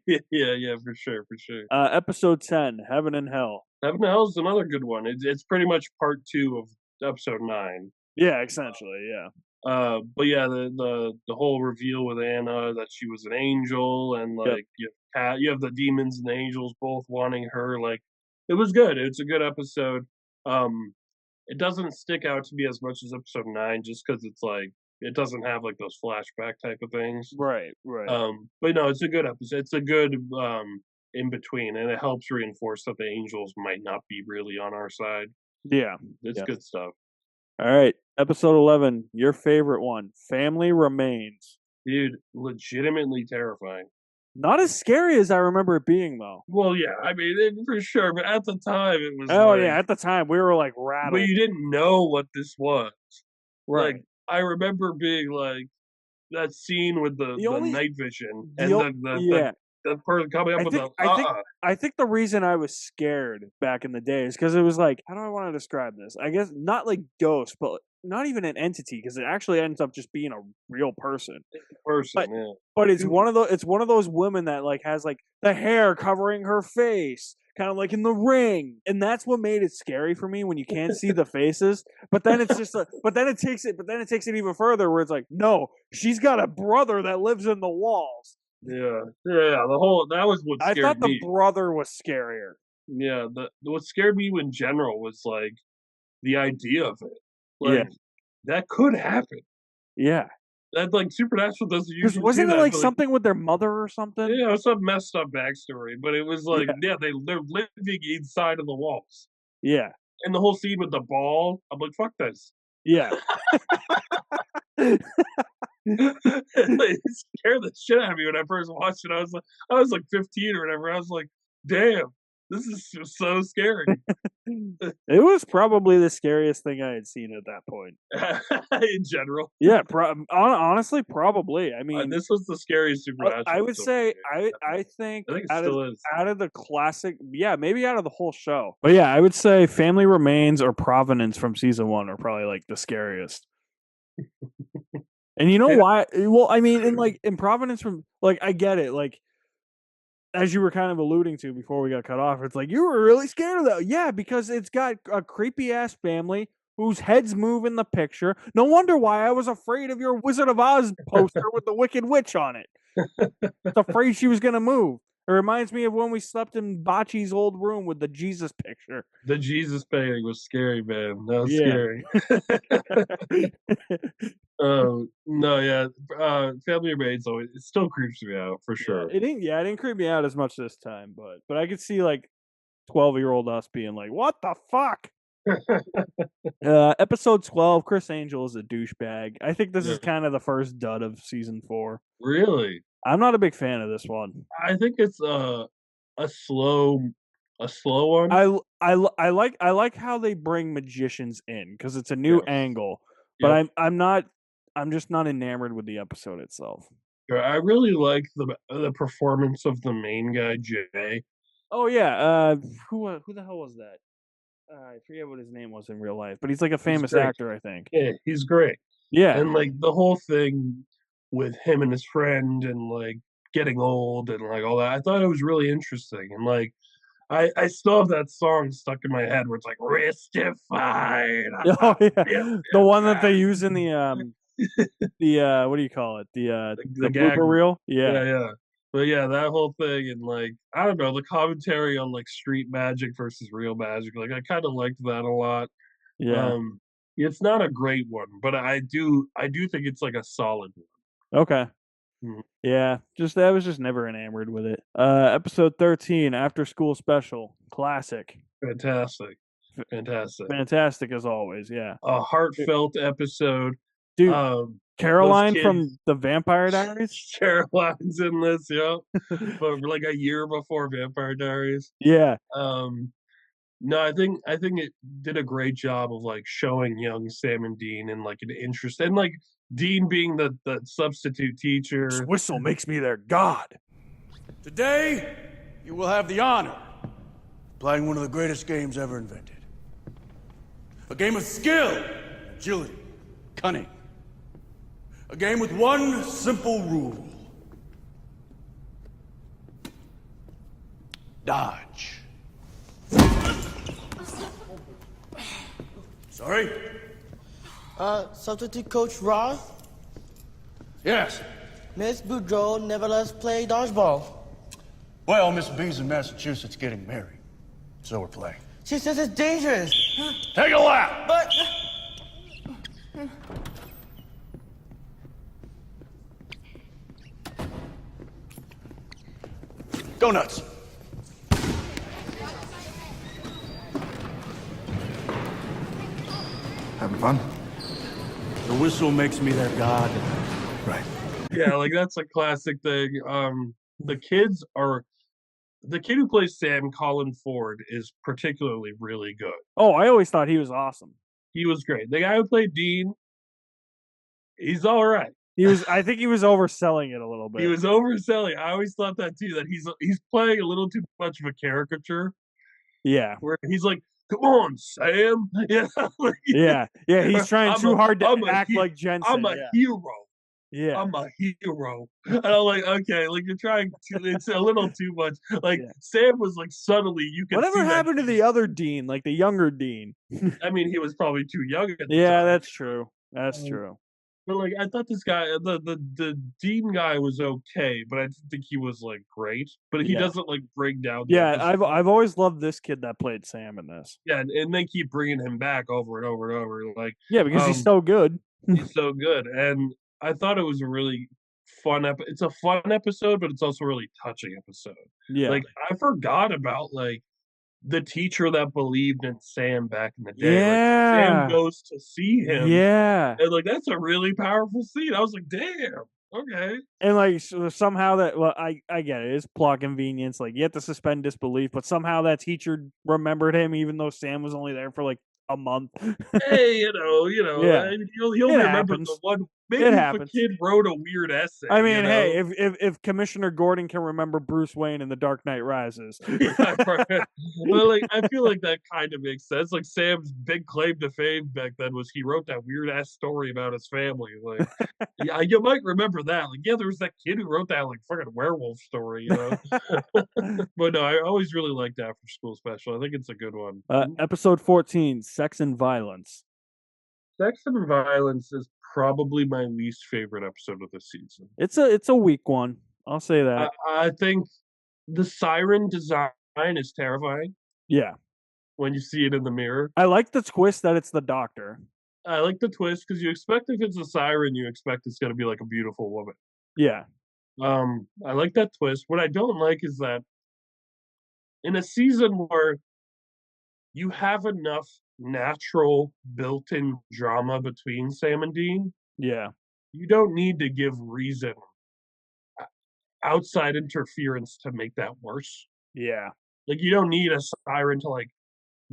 yeah, for sure. Episode 10, Heaven and Hell. Heaven and Hell is another good one. It's pretty much part 2 of episode 9. Yeah, essentially, yeah. But yeah, the whole reveal with Anna that she was an angel, and like you have the demons and the angels both wanting her. Like it was good. It's a good episode. It doesn't stick out to me as much as episode 9, just because it's like it doesn't have like those flashback type of things. Right. But no, it's a good episode. It's a good in between, and it helps reinforce that the angels might not be really on our side. Yeah. It's good stuff. All right. Episode 11, your favorite one, Family Remains. Dude, legitimately terrifying. Not as scary as I remember it being, though. Well, yeah, I mean, for sure, but at the time, it was yeah, at the time, we were like rattled. But you didn't know what this was. Right. Like, I remember being like, that scene with the night vision, and the person coming up with I think the reason I was scared back in the day is because it was like, how do I want to describe this? I guess not like ghost, but not even an entity, because it actually ends up just being a real person. But it's one of those women that like has like the hair covering her face, kind of like in The Ring, and that's what made it scary for me when you can't see the faces. But then it's just but then it takes it even further where it's like, no, she's got a brother that lives in the walls. Yeah. That was what scared me. I thought the brother was scarier. Yeah, what scared me in general was like the idea of it. Like that could happen. Yeah. That like Supernatural doesn't usually. Wasn't do it that, like something with their mother or something? Yeah, it was some messed up backstory, but it was like they're living inside of the walls. Yeah. And the whole scene with the ball, I'm like, fuck this. Yeah. It scared the shit out of me when I first watched it. I was like 15 or whatever. I was like, damn, this is so scary. It was probably the scariest thing I had seen at that point. In general. Yeah, honestly, probably. I mean, this was the scariest Supernatural. I would say, I think it still is. Out of the classic, maybe out of the whole show. But yeah, I would say Family Remains or Provenance from season 1 are probably like the scariest. And you know why? Well, I mean, in Provenance from, like, I get it. Like, as you were kind of alluding to before we got cut off, it's like, you were really scared of that. Yeah, because it's got a creepy ass family whose heads move in the picture. No wonder why I was afraid of your Wizard of Oz poster with the Wicked Witch on it. I was afraid she was going to move. It reminds me of when we slept in Bocce's old room with the Jesus picture. The Jesus painting was scary, man. That was scary. No, yeah. Family Remains always it still creeps me out for sure. It didn't creep me out as much this time, but I could see like 12-year-old us being like, "What the fuck?" Episode 12, Chris Angel is a douchebag. I think this is kind of the first dud of season 4. Really? I'm not a big fan of this one. I think it's a slow one. I like how they bring magicians in because it's a new angle, but I'm just not enamored with the episode itself. I really like the performance of the main guy, Jay. Oh yeah, who the hell was that? I forget what his name was in real life, but he's like a famous actor, I think. Yeah, he's great. Yeah, and like the whole thing with him and his friend, and like getting old, and like all that. I thought it was really interesting, and like I still have that song stuck in my head where it's like "Ristified." Oh yeah, the one that they use in the what do you call it? The gag blooper reel. yeah. But yeah, that whole thing, and like I don't know, the commentary on like street magic versus real magic. Like I kind of liked that a lot. Yeah. It's not a great one, but I do think it's like a solid one. Okay. Mhm. Yeah, I was just never enamored with it. Episode 13, After School Special, classic. Fantastic As always. Yeah, a heartfelt episode, dude. Caroline kids, from the Vampire Diaries. Caroline's in this, but like a year before Vampire Diaries. Yeah. No, I think it did a great job of like showing young Sam and Dean and like an interest, and like Dean being the substitute teacher. This whistle makes me their god. Today, you will have the honor of playing one of the greatest games ever invented. A game of skill, agility, cunning. A game with one simple rule. Dodge. Sorry? Substitute Coach Ross? Yes. Miss Boudreaux never lets play dodgeball. Well, Miss B's in Massachusetts getting married, so we're playing. She says it's dangerous. Take a lap! But... Go nuts. Having fun? The whistle makes me their god. Right. Yeah, like that's a classic thing. The kid who plays Sam, Colin Ford, is particularly really good. Oh, I always thought he was awesome. He was great. The guy who played Dean, he's all right. I think he was overselling it a little bit. He was overselling. I always thought that too. That he's playing a little too much of a caricature. Yeah. Where he's like, "Come on, Sam." Yeah. Like, yeah. He's trying too hard to act like Jensen. I'm a hero. Yeah. I'm a hero. And I'm like, okay, like you're trying to, it's a little too much. Like Sam was like subtly, you can Whatever see happened to the other Dean, like the younger Dean? I mean, he was probably too young at the Yeah, time. that's true. That's true. But like I thought this guy, the Dean guy was okay, but I didn't think he was like great. But he doesn't like break down. Yeah, I've always loved this kid that played Sam in this. Yeah, and they keep bringing him back over and over and over. Like because he's so good. He's so good, and I thought it was a really fun it's a fun episode, but it's also a really touching episode. Yeah, like I forgot about like the teacher that believed in Sam back in the day. Yeah, like, Sam goes to see him. Yeah, and like that's a really powerful scene. I was like, damn. Okay. And like somehow I get it. It's plot convenience. Like you have to suspend disbelief, but somehow that teacher remembered him, even though Sam was only there for like a month. Hey, you know, yeah. he'll remember the It maybe if a happens. kid wrote a weird essay, I mean, you hey, know? if Commissioner Gordon can remember Bruce Wayne in The Dark Knight Rises. Yeah, right. But like, I feel like that kind of makes sense. Like Sam's big claim to fame back then was he wrote that weird ass story about his family. Like, yeah, you might remember that. Like, yeah, there was that kid who wrote that like fucking werewolf story, you know. But no, I always really liked After School Special. I think it's a good one. Episode 14, Sex and Violence. Sex and Violence is probably my least favorite episode of the season. It's a weak one. I'll say that. I think the siren design is terrifying Yeah. when you see it in the mirror. I like the twist that it's the doctor. I like the twist because you expect if it's a siren, you expect it's going to be like a beautiful woman. Yeah. I like that twist. What I don't like is that in a season where you have enough natural built-in drama between Sam and Dean, Yeah. you don't need to give reason outside interference to make that worse. Yeah. Like you don't need a siren to like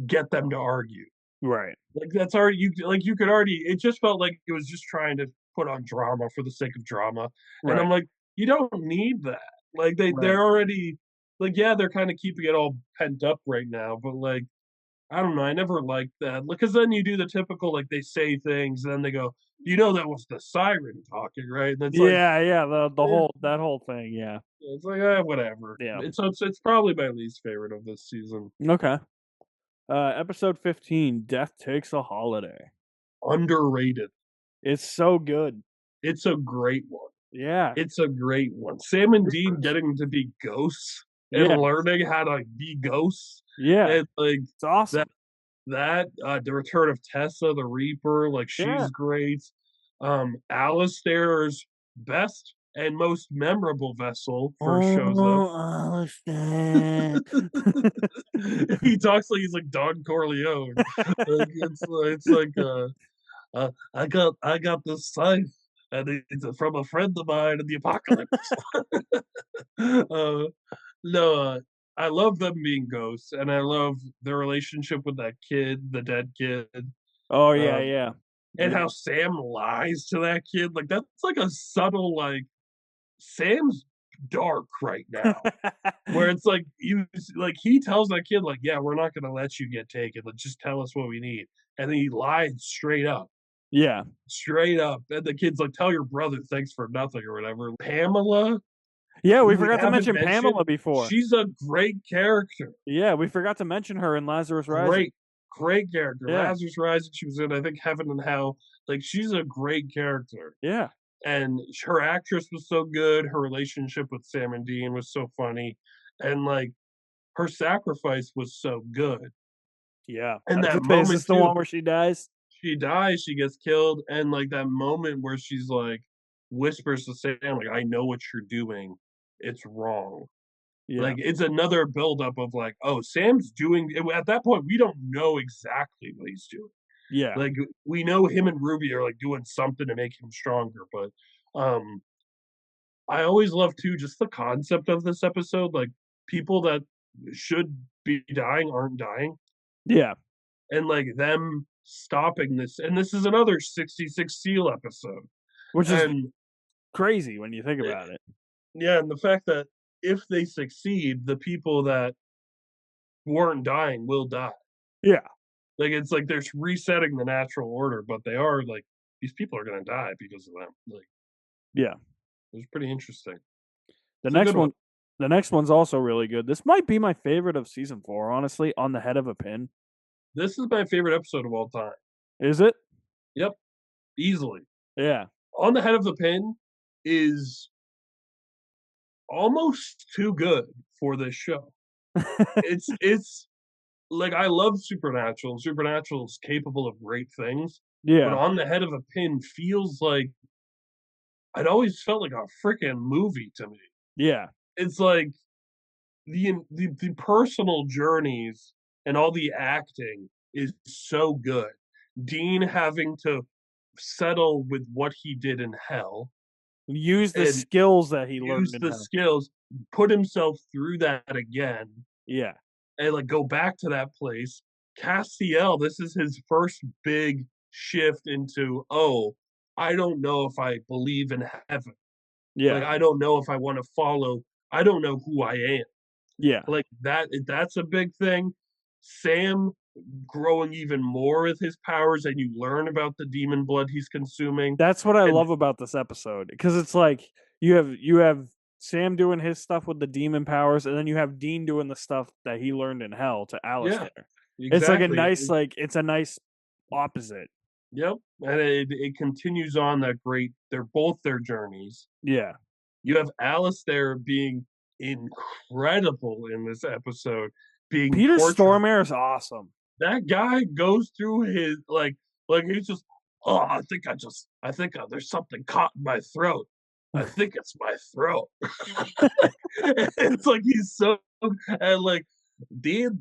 get them to argue. Right. Like that's already you could already it just felt like it was just trying to put on drama for the sake of drama. And Right. I'm like, you don't need that. Like Right. they're already like, yeah, they're kind of keeping it all pent up right now, but like I don't know, I never liked that. Because then you do the typical like they say things and then they go, you know that was the siren talking, right? And it's like Yeah, the eh, whole that whole thing, yeah. it's like whatever. Yeah. It's probably my least favorite of this season. Okay. Episode 15, Death Takes a Holiday. Underrated. It's so good. It's a great one. Yeah. It's a great one. Sam and Dean getting to be ghosts and Yeah. learning how to be ghosts. Yeah. And like It's awesome. the return of Tessa the Reaper, like she's Yeah. great. Alistair's best and most memorable vessel first shows up. Alistair. He talks like he's like Don Corleone. Like, it's like I got this scythe and it's from a friend of mine in the apocalypse. No, I love them being ghosts, and I love their relationship with that kid, the dead kid, Oh yeah, um, yeah. and Yeah. how Sam lies to that kid. Like that's like a subtle like Sam's dark right now, where it's like he tells that kid like, yeah, we're not gonna let you get taken. Like just tell us what we need, and then he lied Yeah. straight up, and the kid's like, tell your brother thanks for nothing or whatever. Pamela, Yeah, we who forgot to haven't mention mentioned, Pamela before. she's a great character. Yeah, we forgot to mention her in Lazarus Rising. Great character. Yeah. Lazarus Rising, she was in, I think, Heaven and Hell. Like, she's a great character. Yeah. And her actress was so good. Her relationship with Sam and Dean was so funny. And, like, her sacrifice was so good. Yeah. And that Is moment, this the too, one where she dies? she dies, she gets killed. And, like, that moment where she's, like, whispers to Sam, like, I know what you're doing. It's wrong. Yeah. Like it's another buildup of like, oh, Sam's doing. At that point, we don't know exactly what he's doing. Yeah. Like we know him and Ruby are like doing something to make him stronger. But I always love too just the concept of this episode. Like people that should be dying aren't dying, Yeah. and like them stopping this. And this is another 66 Seal episode, Which is and crazy when you think about it. yeah, and the fact that if they succeed, the people that weren't dying will die. Yeah. Like it's like they're resetting the natural order, but they are like these people are gonna die because of them. Like Yeah. it was pretty interesting. The It's a next good one the next one's also really good. This might be my favorite of season 4, honestly, On the Head of a Pin. This is my favorite episode of all time. Is it? Yep, easily. Yeah. On the Head of the Pin is almost too good for this show. It's like I love Supernatural, and Supernatural is capable of great things. But Yeah. On the Head of a Pin feels like it always felt like a freaking movie to me. Yeah. It's like the personal journeys and all the acting is so good. Dean having to settle with what he did in hell, Use the and skills that he learned use in the hell. skills, put himself through that again, Yeah. and like go back to that place. Castiel, this is his first big shift into, oh, I don't know if I believe in heaven. Like, Yeah. I don't know if I want to follow. I don't know who I am. Yeah. Like that's a big thing. Sam growing even more with his powers, and you learn about the demon blood he's consuming. That's what I And love about this episode, because it's like you have Sam doing his stuff with the demon powers, and then you have Dean doing the stuff that he learned in hell to yeah, Alistair. It's like a exactly. nice it's a nice opposite. Yep. And it continues on that great. They're both their journeys. Yeah. You have Alistair being incredible in this episode, being Peter tortured. Stormare is awesome. That guy goes through his like he's just, oh, I think there's something caught in my throat. I think it's my throat. It's like he's so, and like Dean,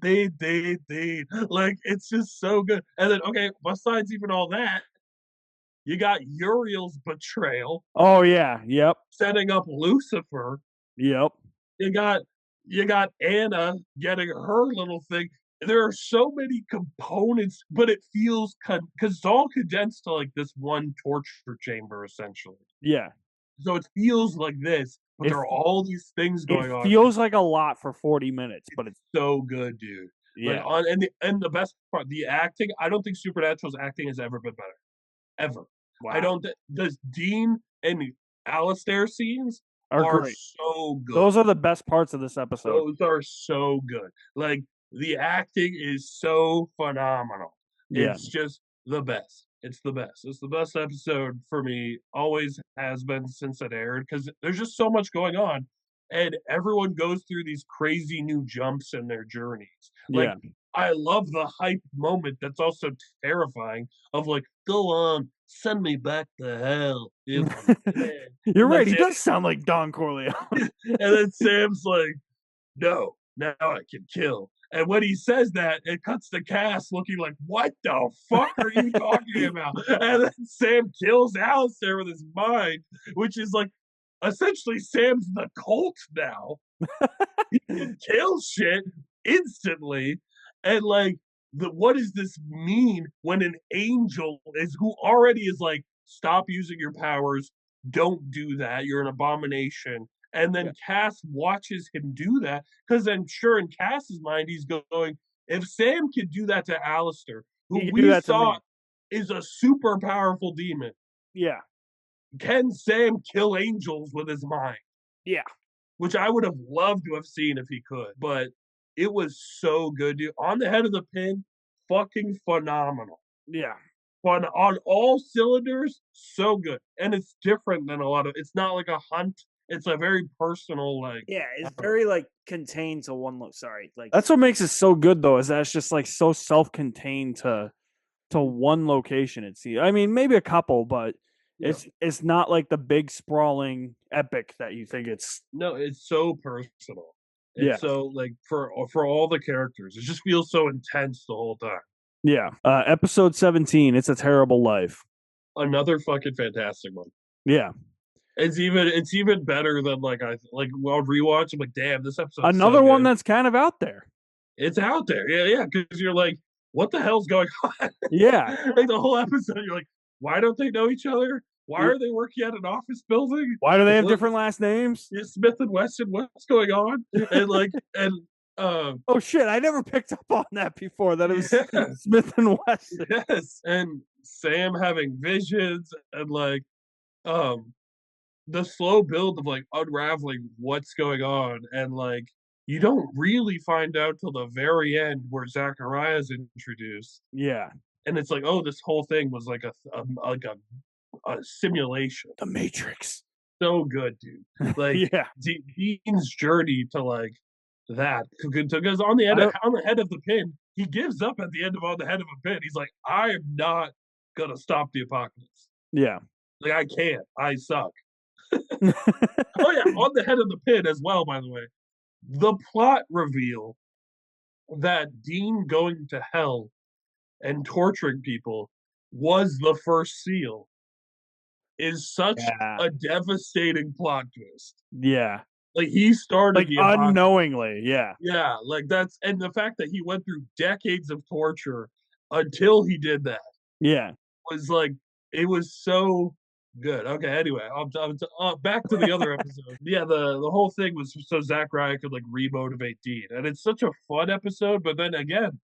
like it's just so good. And then okay, besides even all that, you got Uriel's betrayal, Oh yeah. Yep. setting up Lucifer. Yep. You got Anna getting her little thing. There are so many components, but it feels because it's all condensed to like this one torture chamber essentially. Yeah. So it feels like this, but It there are all these things going It on. feels like a lot for 40 minutes, but it's So good, dude. Like yeah. and the best part, the acting. I don't think Supernatural's acting has ever been better, ever. Wow. I don't. The Dean and Alistair scenes Are are great. so good. Those are the best parts of this episode. Those are so good. Like the acting is so phenomenal. Yeah. It's just the best. It's the best. It's the best episode for me. Always has been since it aired because there's just so much going on, and everyone goes through these crazy new jumps in their journeys. Like Yeah. I love the hype moment that's also terrifying of like, go on, send me back to hell. You're And right. then He does sound like Don Corleone. and then Sam's like, no, now I can kill. And when he says that, it cuts the cast looking like, what the fuck are you talking about? And then Sam kills Alistair with his mind, which is like, essentially, Sam's the cult now. He can kill shit instantly. And like, what does this mean when an angel is who already is like, stop using your powers, don't do that, you're an abomination. And then Cass watches him do that because I'm sure in Cass's mind he's going, if Sam could do that to Alistair, who He could do we that to me. thought is a super powerful demon, Yeah. can Sam kill angels with his mind? Yeah. Which I would have loved to have seen if he could, but it was so good, dude. On the head of the pin, fucking phenomenal. Yeah. Fun on all cylinders, so good. And it's different than a lot of. It's not like a hunt. It's a very personal, like. Yeah, it's very like contained to one look. Sorry, like that's what makes it so good, though, is that it's just like so self-contained to one location. I mean, maybe a couple, but Yeah. it's not like the big sprawling epic that you think it's. No, it's so personal. It's Yeah. so like for all the characters, it just feels so intense the whole time. Yeah. Episode 17. It's a Terrible Life. Another fucking fantastic one. Yeah. It's even better than like while rewatch. I'm like, damn, this episode. Another one that's kind of out there. It's out there, yeah, because you're like, what the hell's going on? Yeah. Like the whole episode, you're like, why don't they know each other? Why are they working at an office building? Why do they have different last names? Yeah, Smith and Wesson, what's going on? And like, oh shit, I never picked up on that before. That it was yeah. Smith and Wesson. Yes, and Sam having visions and like, the slow build of like unraveling what's going on, and like you don't really find out till the very end where Zachariah's introduced. Yeah, and it's like, oh, this whole thing was like a simulation. The Matrix. So good, dude. Like, yeah, Dean's journey to like that, because on the head of the pin, he gives up at the end of on the head of a pin. He's like, I am not gonna stop the apocalypse. Yeah, like I can't. I suck. Oh yeah, on the head of the pin as well. By the way, the plot reveal that Dean going to hell and torturing people was the first seal is such a devastating plot twist. Yeah. Like he started like unknowingly, yeah. Yeah, like that's, and the fact that he went through decades of torture until he did that. Yeah. Was like, it was so Good. Okay. Anyway, back to the other episode. Yeah, the whole thing was so Zack Ryan could like remotivate Dean, and it's such a fun episode. But then again,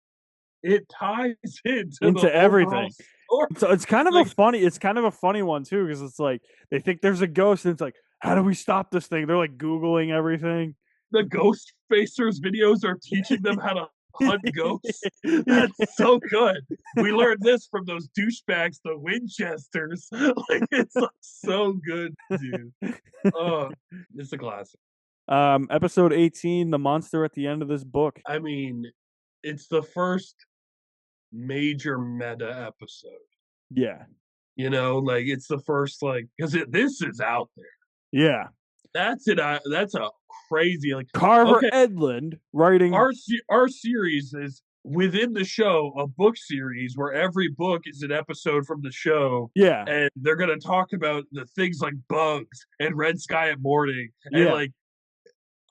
it ties into the Into overall everything. story. So it's kind of Like, it's kind of a funny one too, because it's like they think there's a ghost, and it's like, how do we stop this thing? They're like Googling everything. the Ghost Facers videos are teaching them how to hunt ghosts. That's so good. We learned this from those douchebags, the Winchesters. Like it's like, so good, dude. Oh, it's a classic. Episode 18, the monster at the end of this book. I mean, it's the first major meta episode. Yeah. You know, like it's the first like because this is out there. Yeah. That's it. That's a crazy like Carver okay, Edlund writing. our series is within the show a book series where every book is an episode from the show. Yeah. And they're gonna talk about the things like bugs and Red Sky at Morning and Yeah. like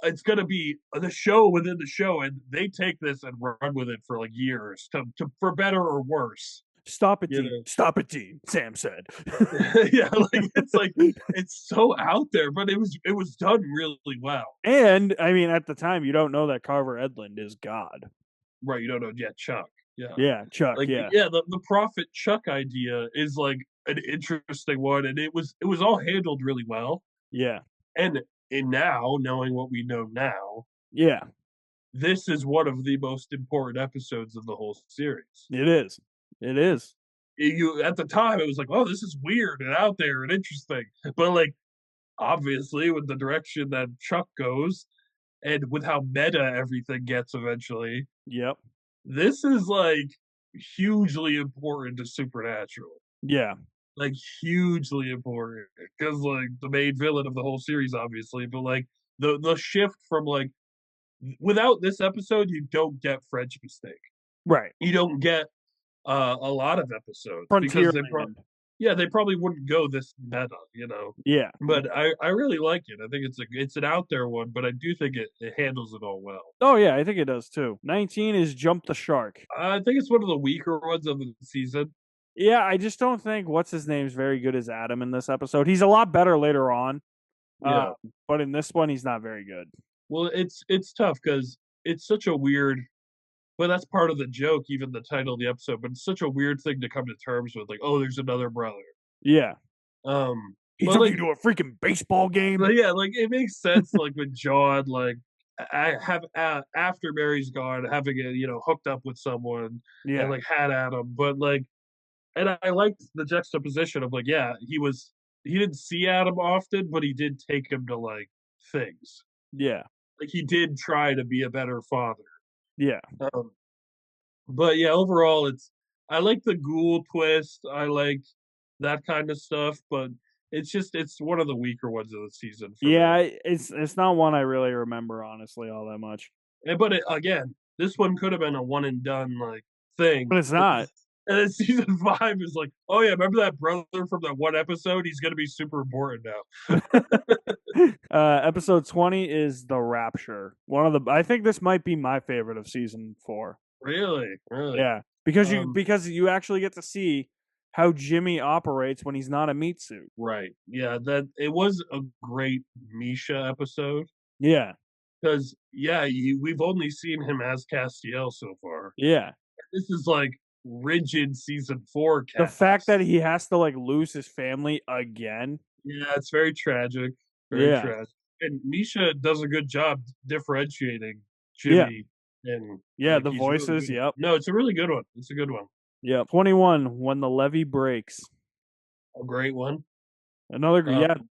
it's gonna be the show within the show, and they take this and run with it for like years to for better or worse. Stop it, You Dean. know. Stop it, Dean. Sam said. Yeah, like it's so out there, but it was done really well. And I mean, at the time, you don't know that Carver Edlund is God. Right, you don't know yet, Chuck. Yeah. Yeah, Chuck. Like yeah. the Prophet Chuck idea is like an interesting one, and it was all handled really well. Yeah. And now, knowing what we know now, Yeah. this is one of the most important episodes of the whole series. It is. It is. You at the time it was like, oh, this is weird and out there and interesting. But like obviously with the direction that Chuck goes and with how meta everything gets eventually, Yep. this is like hugely important to Supernatural. Yeah. Like hugely important. Because like the main villain of the whole series, obviously, but like the shift from like without this episode, you don't get French Mistake. Right. You don't get a lot of episodes Frontier. because they probably wouldn't go this meta, you know. Yeah. But I really like it. I think it's an out there one, but I do think it handles it all well. Oh yeah, I think it does too. 19 is Jump the Shark. I think it's one of the weaker ones of the season. Yeah, I just don't think what's his name's very good as Adam in this episode. He's a lot better later on. Yeah. But in this one, he's not very good. Well, it's tough because it's such a weird. Well, that's part of the joke, even the title of the episode. But it's such a weird thing to come to terms with, like, oh, there's another brother. Yeah. He but took like, you to a freaking baseball game. but yeah, like it makes sense. Like when John, like, I have after Mary's gone, having it, hooked up with someone Yeah. and like had Adam, but like, and I liked the juxtaposition of like, yeah, he didn't see Adam often, but he did take him to like things. Yeah. Like he did try to be a better father. Yeah. But yeah, overall, I like the ghoul twist. I like that kind of stuff, but it's one of the weaker ones of the season. For Yeah, me. it's not one I really remember honestly all that much. But again, this one could have been a one and done like thing, But it's not. And then season 5 is like, oh yeah, remember that brother from that one episode? He's gonna be super important now. Episode 20 is The Rapture. I think this might be my favorite of season 4. Really? Yeah, because you actually get to see how Jimmy operates when he's not a meat suit. Right. Yeah, that it was a great Misha episode. Yeah. Because we've only seen him as Castiel so far. Yeah. This is like rigid season 4 The fact that he has to like lose his family again. Yeah, it's very tragic. Very tragic. And Misha does a good job differentiating Jimmy and the voices. Really yep. No, it's a really good one. It's a good one. Yep. 21, When the Levee Breaks. A great one. Another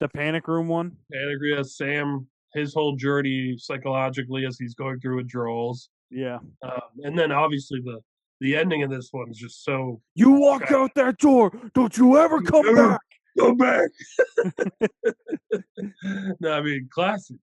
the panic room one. Panic room. Sam, his whole journey psychologically as he's going through withdrawals. Yeah. And then obviously the ending of this one's just so. You walk out that door. Don't you ever come back. Come back. No, I mean classic.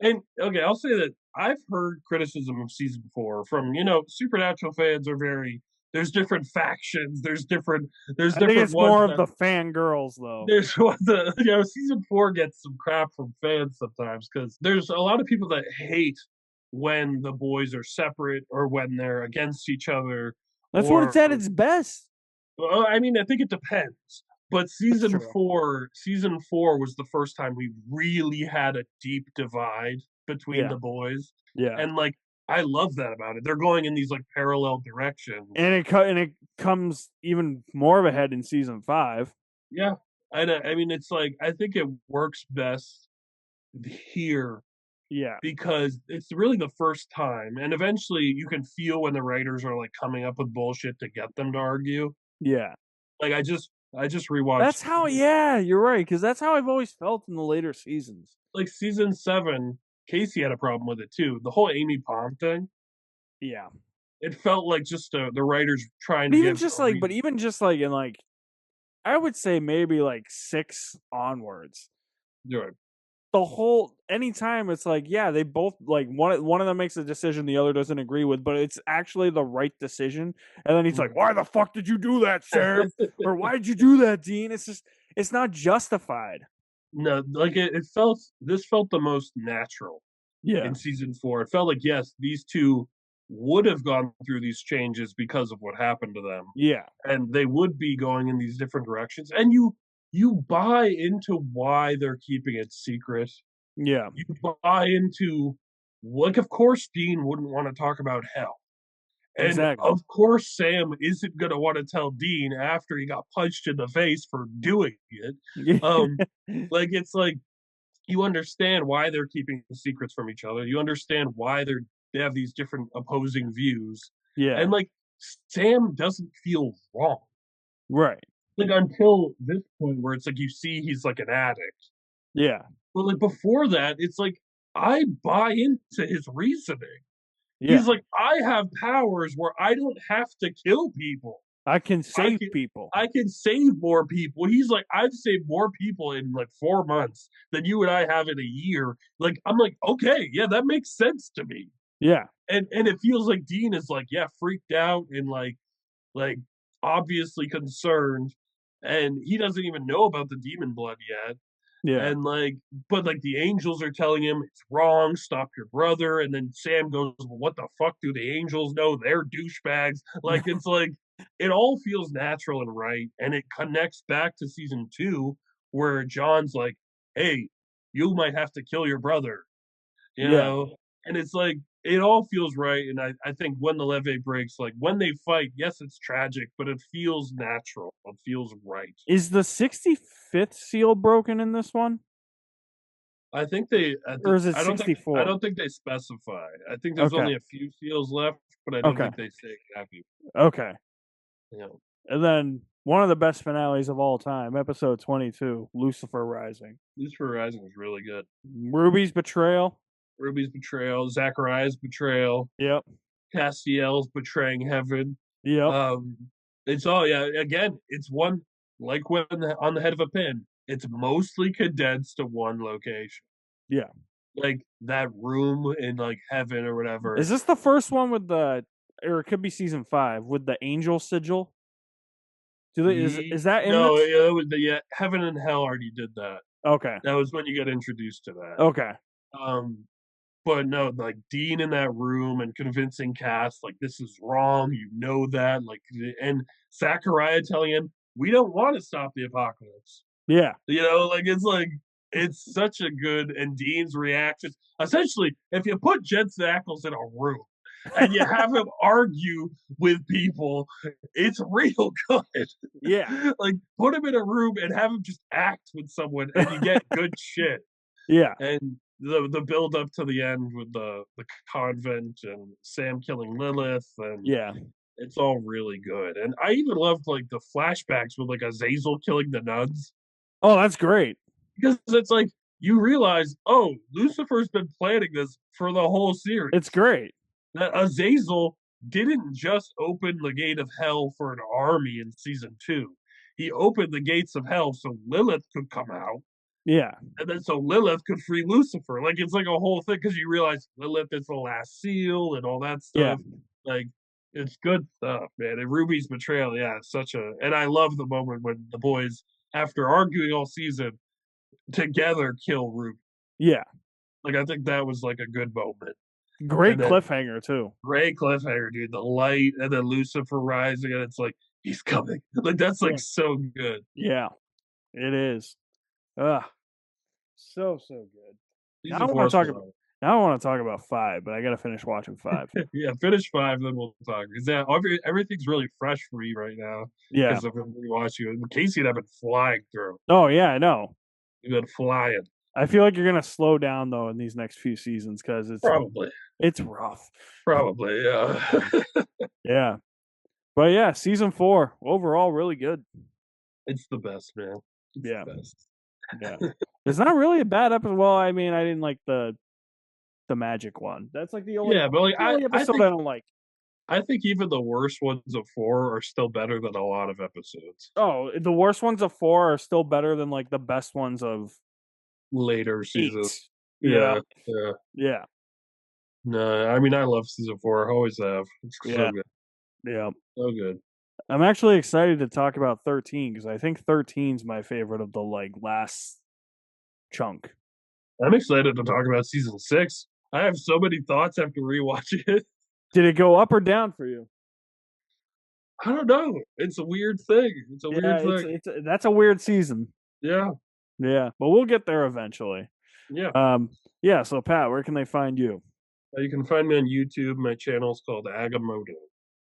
And okay, I'll say that I've heard criticism of season 4 from Supernatural fans are very. There's different factions. There's different. I think it's more of the fangirls though. There's season 4 gets some crap from fans sometimes because there's a lot of people that hate when the boys are separate or when they're against each other. That's when it's at its best. Well, I mean, I think it depends But true. season 4 was the first time we really had a deep divide between Yeah. the boys. Yeah. And like I love that about it. They're going in these like parallel directions. And it comes even more of a head in season 5. Yeah. And I mean it's like I think it works best here Yeah. because it's really the first time and eventually you can feel when the writers are like coming up with bullshit to get them to argue. Yeah. Like I just rewatched That's how you're right, because that's how I've always felt in the later seasons. like season 7, Casey had a problem with it too. The whole Amy Pond thing, Yeah. it felt like just the writers trying But to even give just a like even just like in like I would say maybe like 6 onwards. reason. The whole anytime it's like, yeah, they both like one of them makes a decision the other doesn't agree with, but it's actually the right decision. And then he's like, "Why the fuck did you do that, Sam?" Or "Why did you do that, Dean?" It's just it's not justified. No, like it felt the most natural Yeah. in season 4. It felt like yes, these two would have gone through these changes because of what happened to them. Yeah. And they would be going in these different directions. And you buy into why they're keeping it secret. Yeah. You buy into like of course Dean wouldn't want to talk about hell. And Exactly. of course Sam isn't gonna want to tell Dean after he got punched in the face for doing it. Like it's like you understand why they're keeping secrets from each other. You understand why they have these different opposing views. Yeah. And like Sam doesn't feel wrong. Right. Like until this point where it's like you see he's like an addict. Yeah. But like before that, it's like I buy into his reasoning. Yeah. He's like, I have powers where I don't have to kill people. I can save people. I can save more people. He's like, I've saved more people in like 4 months than you and I have in a year. Like, I'm like, okay, yeah, that makes sense to me. Yeah. And it feels like Dean is like, yeah, freaked out and like obviously concerned, and he doesn't even know about the demon blood yet. Yeah. And like, but like the angels are telling him it's wrong, stop your brother. And then Sam goes, well, what the fuck do the angels know? They're douchebags. Like, it's like, it all feels natural and right. And it connects back to season 2, where John's like, hey, you might have to kill your brother, you know? And it's like, it all feels right. And I think when the leve breaks, like when they fight, yes, it's tragic, but it feels natural. It feels right. Is the 65th seal broken in this one? I think they, Or is it I don't 64? I don't think they specify. I think there's Okay. only a few seals left, but I don't Okay. think they say exactly. Okay. You know, And then one of the best finales of all time, episode 22, Lucifer Rising. Lucifer Rising was really good. Ruby's betrayal. Ruby's betrayal, Zachariah's betrayal, Yep. Castiel's betraying heaven. Yep. It's all again. It's one like when on the head of a pin. It's mostly condensed to one location. Yeah. Like that room in like heaven or whatever. Is this the first one with the, or it could be season 5 with the angel sigil? Do they, is that in no? this? Yeah, it was heaven and hell already did that. Okay. That was when you get introduced to that. Okay. But no, like Dean in that room and convincing Cass, like this is wrong, you know that, like, and Zachariah telling him, we don't want to stop the apocalypse. Yeah. You know, like it's such a good, and Dean's reaction. Essentially, if you put Jensen Ackles in a room and you have him argue with people, it's real good. Yeah. Like put him in a room and have him just act with someone, and you get good shit. Yeah. And the build up to the end with the convent and Sam killing Lilith, and Yeah. it's all really good. And I even loved like the flashbacks with like Azazel killing the nuns, Oh, that's great. because it's like you realize, oh, Lucifer's been planning this for the whole series. It's great. That Azazel didn't just open the gate of hell for an army in season 2. He opened the gates of hell so Lilith could come out. Yeah. And then so Lilith could free Lucifer. Like it's like a whole thing because you realize Lilith is the last seal and all that stuff. Yeah. Like it's good stuff, man. And Ruby's betrayal, yeah, it's such a. And I love the moment when the boys, after arguing all season, together kill Ruby. Yeah. Like I think that was like a good moment. Great And then- cliffhanger too. Great cliffhanger, dude. The light and then Lucifer rising, and it's like he's coming. Like that's like so good. Yeah, it is. Ugh, so good. Now Season I four want is to talk about. phenomenal. Now I want to talk about 5, but I got to finish watching 5. Yeah, finish 5, then we'll talk. Because everything's really fresh for me right now Yeah. because I've been rewatching it. Casey and I've been flying through. Oh yeah, I know. We've been flying. I feel like you're gonna slow down though in these next few seasons because it's rough. Probably, yeah. Yeah, but yeah, season 4 overall really good. It's the best, man. It's Yeah. the best. Yeah, it's not really a bad episode. Well, I mean, I didn't like the magic one. That's like the only But like episode I don't like. I think even the worst ones of 4 are still better than a lot of episodes. Oh, the worst ones of 4 are still better than like the best ones of later seasons. 8. Yeah. Yeah. No, I mean I love season 4. I always have. It's so good. Yeah. So good. I'm actually excited to talk about 13 because I think 13's my favorite of the like last chunk. I'm excited to talk about season 6. I have so many thoughts after rewatching it. Did it go up or down for you? I don't know. It's a weird thing. It's a weird thing. That's a weird season. Yeah. Yeah, but we'll get there eventually. Yeah. Yeah, so Pat, where can they find you? You can find me on YouTube. My channel is called Agamotto.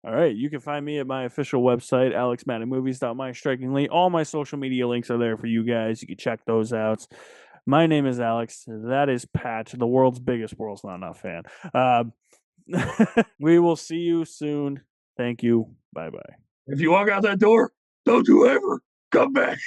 All right, you can find me at my official website, alexmaddenmovies.mystrikingly. All my social media links are there for you guys. You can check those out. My name is Alex. That is Pat, the world's biggest World's Not Enough fan. We will see you soon. Thank you. Bye-bye. If you walk out that door, don't you ever come back.